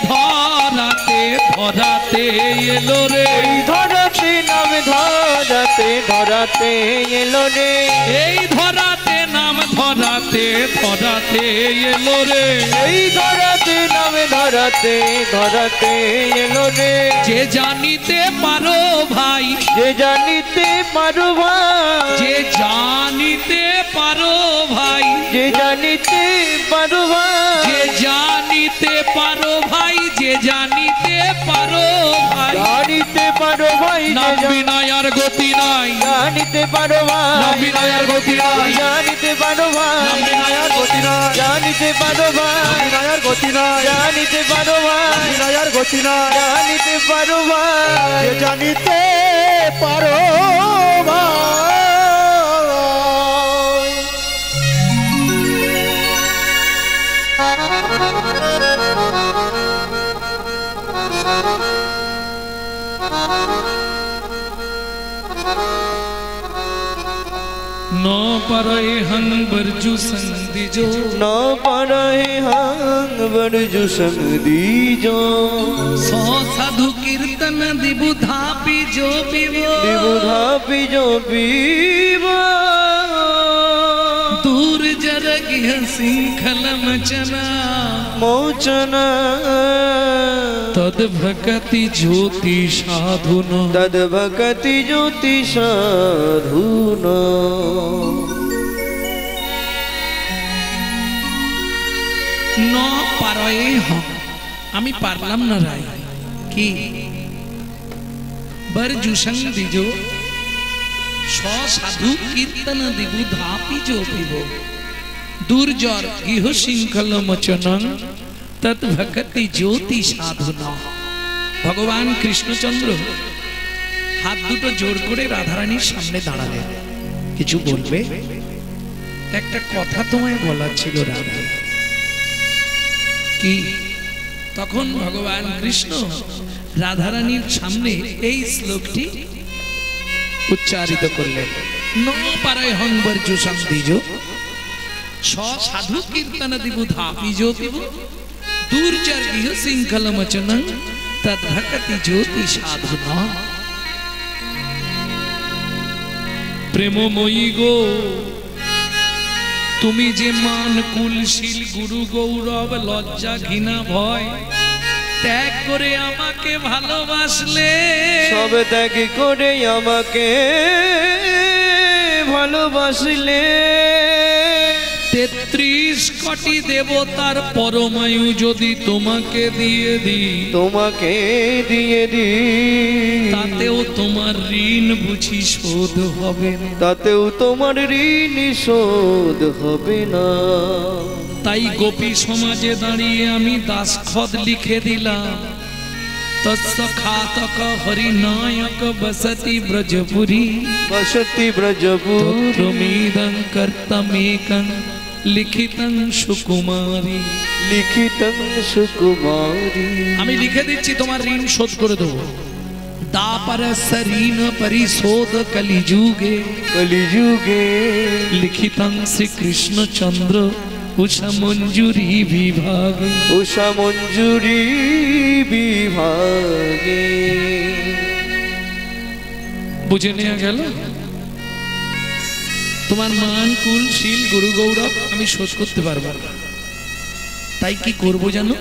ধরাতে ধরাতে এলো রে ধরাতে নাম ধরাতে ধরাতে এলো রে এই ধরাতে নাম ধরাতে ধরাতে এলো রে এই ধরাতে নাম ধরাতে ধরাতে এলো রে যে জানিতে পারো ভাই যে জানিতে পারো ভাই যে জানিতে পারো ভাই যে জানিতে পারো ভাই যে জানিতে পারো ভাই যে জানিতে পারো ভাই জানিতে পারো ভাই নাম বিনয়ার গতি নাই জানিতে পারো নাম ভাই বিনয়ার গতি নাই জানিতে পারো ভাই নাম বিনয়ার গতি নাই জানিতে পারো ভাই বিনয়ের গতি নাই জানিতে পারো ভাই বিনয়ের গতি নাই জানিতে পারো ভাই যে জানিতে পারো ভাই न परय हंग बरजू संधि जो न परहे हंग बरजु संग दीजो सो साधु कीर्तन दिबुधा पिजो पिबो विबुधा पिजो पीबो दूर जरगिह सिंखल मचना मोचना तद भगति ज्योति साधुन तद भगति ज्योति साधुन न पारये हम আমি পারলাম না রাই কি বরজুসং দিজো সাধু কীর্তন দিবু ধাপি जो পিবো দুর্জর গৃহ শৃঙ্খল মোচনং তৎ ভক্তি জ্যোতি সাধুনা ভগবান কৃষ্ণচন্দ্র হাত দুটো জোর করে রাধারানীর সামনে দাঁড়ালেন কিছু বলবে একটা কথা তোমায় বলার ছিল রাধা কি তখন ভগবান কৃষ্ণ রাধারানীর সামনে এই শ্লোকটি উচ্চারিত করলেন ন পারয় হং বরজু সংদিজো সাধু কীর্তন দিবু ধাপিজো পিবু দুর্জর গৃহ শৃঙ্খল মচনং তদ ভক্তি জ্যোতি সাধুনা প্রেমময়ী গো, তুমি যে মান কুলশীল গুরু গৌরব লজ্জা ঘৃণা ভয় ত্যাগ করে আমাকে ভালোবাসলে, সব ত্যাগ করে আমাকে ভালোবাসলে। 33 কোটি দেবতার পরমায়ু যদি তোমাকে দিয়ে দিই, তোমাকে দিয়ে দিই, তাতেও তোমার ঋণ বুঝি শোধ হবে না, তাতেও তোমার ঋণ শোধ হবে না। তাই গোপী সমাজে দাঁড়িয়ে আমি দাসখত লিখে দিলাম, তৎস খাতক হরিনায়ক বসতি ব্রজপুরী, বসতি ব্রজপুরী, তত্রমিদং কর্তমেকং লিখিতং সুকুমারী। লিখিতং সুকুমারী। আমি লিখে দিচ্ছি, তোমার ঋণ শোধ করে দেবো। দাপরস ঋণ পরিশোধ কলিযুগে, কলিযুগে লিখিতং শ্রীকৃষ্ণচন্দ্র উষা মঞ্জুরি বিভাগে। উষা মঞ্জুরি বিভাগে। বুঝে নেওয়া গেল? তোমার মান কুল শীল গুরু গৌরব আমি শোধ করতে পারবো না, তাই কি করবো জানো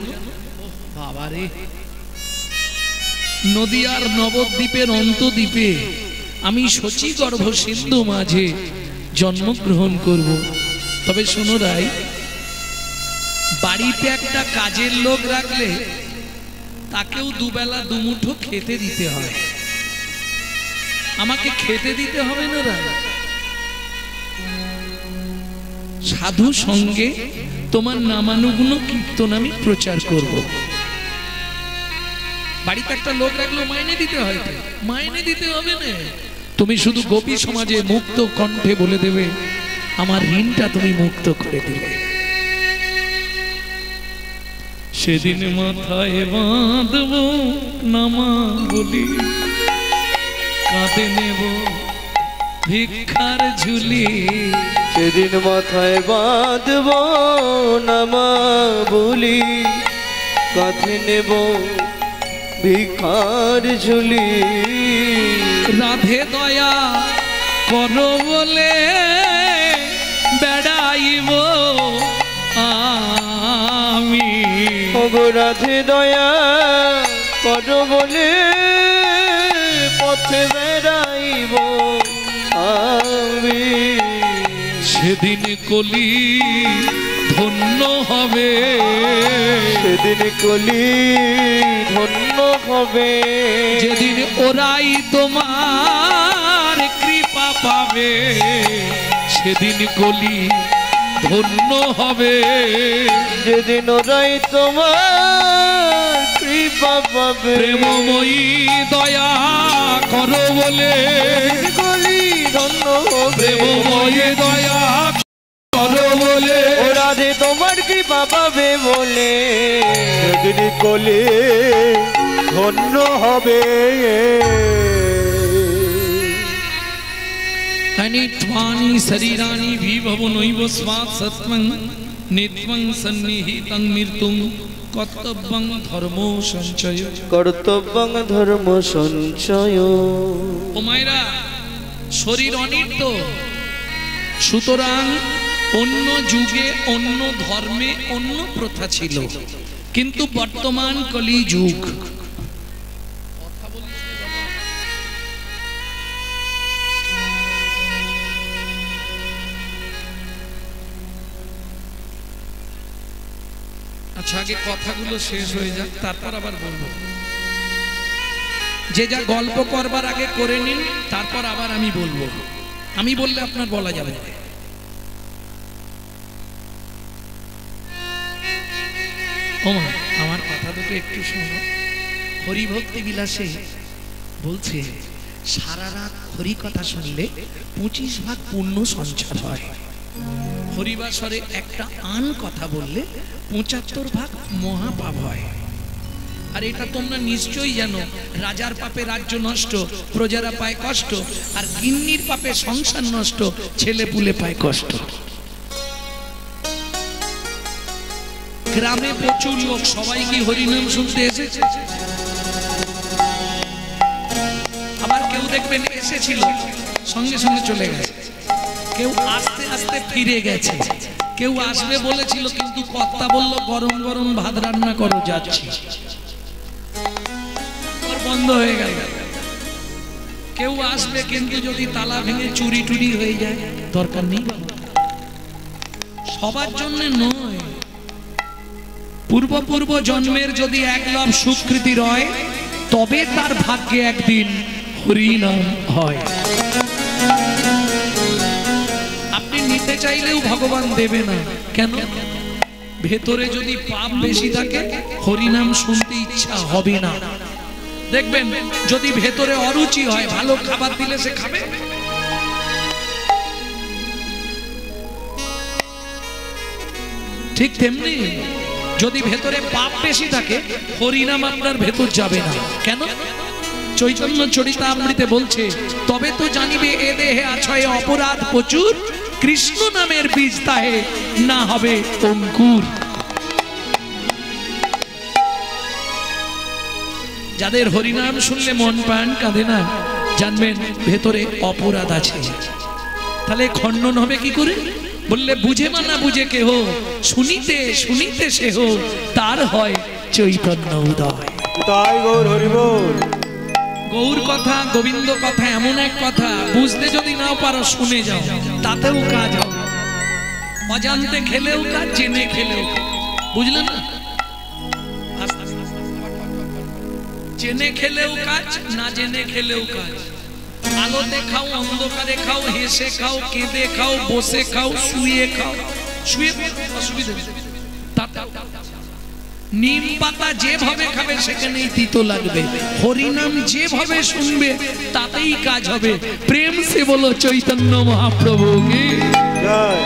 বাবারে, নদিয়ার নবদ্বীপের অন্তদ্বীপে আমি শচীগর্ভ সিন্ধু মাঝে জন্মগ্রহণ করব। তবে শোনো রাই, বাড়িতে একটা কাজের লোক রাখলে তাকেও দুবেলা দুমুঠো খেতে দিতে হয়, আমাকে খেতে দিতে হবে না রাই। সাধু সঙ্গে তোমার নামানুগুণ কীর্তন আমি প্রচার করব। বাড়িতে একটা লোক রাখলেও মাইনে দিতে হয়, মাইনে দিতে হবে না, তুমি শুধু গোপী সমাজে মুক্ত কণ্ঠে বলে দেবে, আমার ঋণটা তুমি মুক্ত করে দিলে। সেদিন মাথায় বাঁধব নামা বলি, কাঁধে নেব ভিক্ষার ঝুলি, সেদিন মাথায় বাঁধব নামা বলি, কাঁধে নেব ভিক্ষার ঝুলি। রাধে দয়া করো বলে বেড়াইব আমি, ওগো রাধে দয়া করো বলে পথে বেড়াইব আমি। সেদিন কলি ধন্য হবে, সেদিন কলি ধন্য হবে, যেদিন ওরাই তোমার কৃপা পাবে, সেদিন কলি ধন্য হবে, যেদিন ওরাই তোমার কৃপা পাবে। প্রেমময়ী দয়া করো বলে কলি ধন্য হবে, প্রেমময়ী দয়া করো বলে, ও রাধে তোমার কৃপা পাবে বলে, সেদিন কলি ধন্য হবে। अनित्वानि शरीरानि विभवनैव स्वात् सत्वं नित्यं सन्निहितं मृत्युं कर्तव्यं धर्मो संचय। কর্তব্যং ধর্ম সঞ্চয়। ও মায়েরা, শরীর অনিত্য, সুতরাং অন্য যুগে অন্য ধর্মে অন্য প্রথা ছিল, কিন্তু বর্তমান কলিযুগ। আচ্ছা, আগে কথাগুলো শেষ হয়ে যাক, তারপর আবার বলবো। যে যা গল্প করবার আগে করে নিন, তারপর আবার আমি বলবো। আমি বললে আপনার বলা যাবে না। ওমা, আমার কথা দুটো একটু শোনো। হরিভক্তি বিলাসে বলছে, সারা রাত হরি কথা শুনলে 25 ভাগ পুণ্য সঞ্চার হয়। হরিবাসরে একটা আন কথা বললে 75 ভাগ মহাপাপ হয়। আর এটা তোমরা নিশ্চয়ই জানো, রাজার পাপে রাজ্য নষ্ট, প্রজারা পায় কষ্ট, আর গিন্নির পাপে সংসার নষ্ট, ছেলে পুলে পায় কষ্ট। গ্রামে প্রচুর লোক, সবাই কি হরিনাম শুনতে এসেছে? আবার কেউ দেখবেন এসেছিল সঙ্গে সঙ্গে চলে গেছে, কেউ আস্তে আস্তে ফিরে গেছে, কেউ আসবে বলেছিল কিন্তু কর্তা বলল গরম গরম ভাত রান্না করো যাচ্ছি, বন্ধ হয়ে গেল। কেউ আসবে কিন্তু যদি তালা ভেঙে চুরি টুরি হয়ে যায় দরকার নেই, সবার জন্য নয়। পূর্ব জন্মের যদি একলব সুকৃতি রয় তবে তার ভাগ্যে একদিন হরিনাম হয়। আপনি নিতে চাইলেও ভগবান দেবে না, কেন? ভেতরে যদি পাপ বেশি থাকে হরিনাম শুনতে ইচ্ছা হবে না। দেখবেন যদি ভেতরে অরুচি হয় ভালো খাবার দিলে সে খাবে, ঠিক তেমনি যদি ভেতরে পাপ বেশি থাকে হরিনাম আপনার ভেতর যাবে না, কেন? চৈতন্য চরিতামৃতে বলছে তবে তো জানিবে এ দেহে আছয় অপরাধ প্রচুর, কৃষ্ণ নামের বীজ তাহে না হবে অঙ্কুর। যাদের হরিনাম শুনলে মন প্রাণ কাঁদে না জানবেন ভেতরে অপরাধ আছে। তাহলে খণ্ডন হবে কি করে? বললে বুঝে বা না বুঝে কেহ শুনিতে শুনিতে সেহ তার হয় চৈতন্য উদয়। তাই গৌর হরি বল। গৌর কথা গোবিন্দ কথা এমন এক কথা বুঝতে যদি নাও পারো শুনে যাও, তাতেও কাজ হবে। অজান্তে খেলেও কাজ, জেনে খেলেও কাজ, বুঝলে না? জেনে খেলেও কাজ, না জেনে খেলেও কাজ। আলোতে খাও, অন্ধকারে খাও, হেসে খাও, কেঁদে খাও, বসে খাও, শুয়ে খাও, শুয়ে অসুবিধা নেই। নিম পাতা যেভাবে খাবে সেখানেই তিতো লাগবে, হরিনাম যেভাবে শুনবে তাতেই কাজ হবে। প্রেম সে বলো চৈতন্য মহাপ্রভু কি জয়।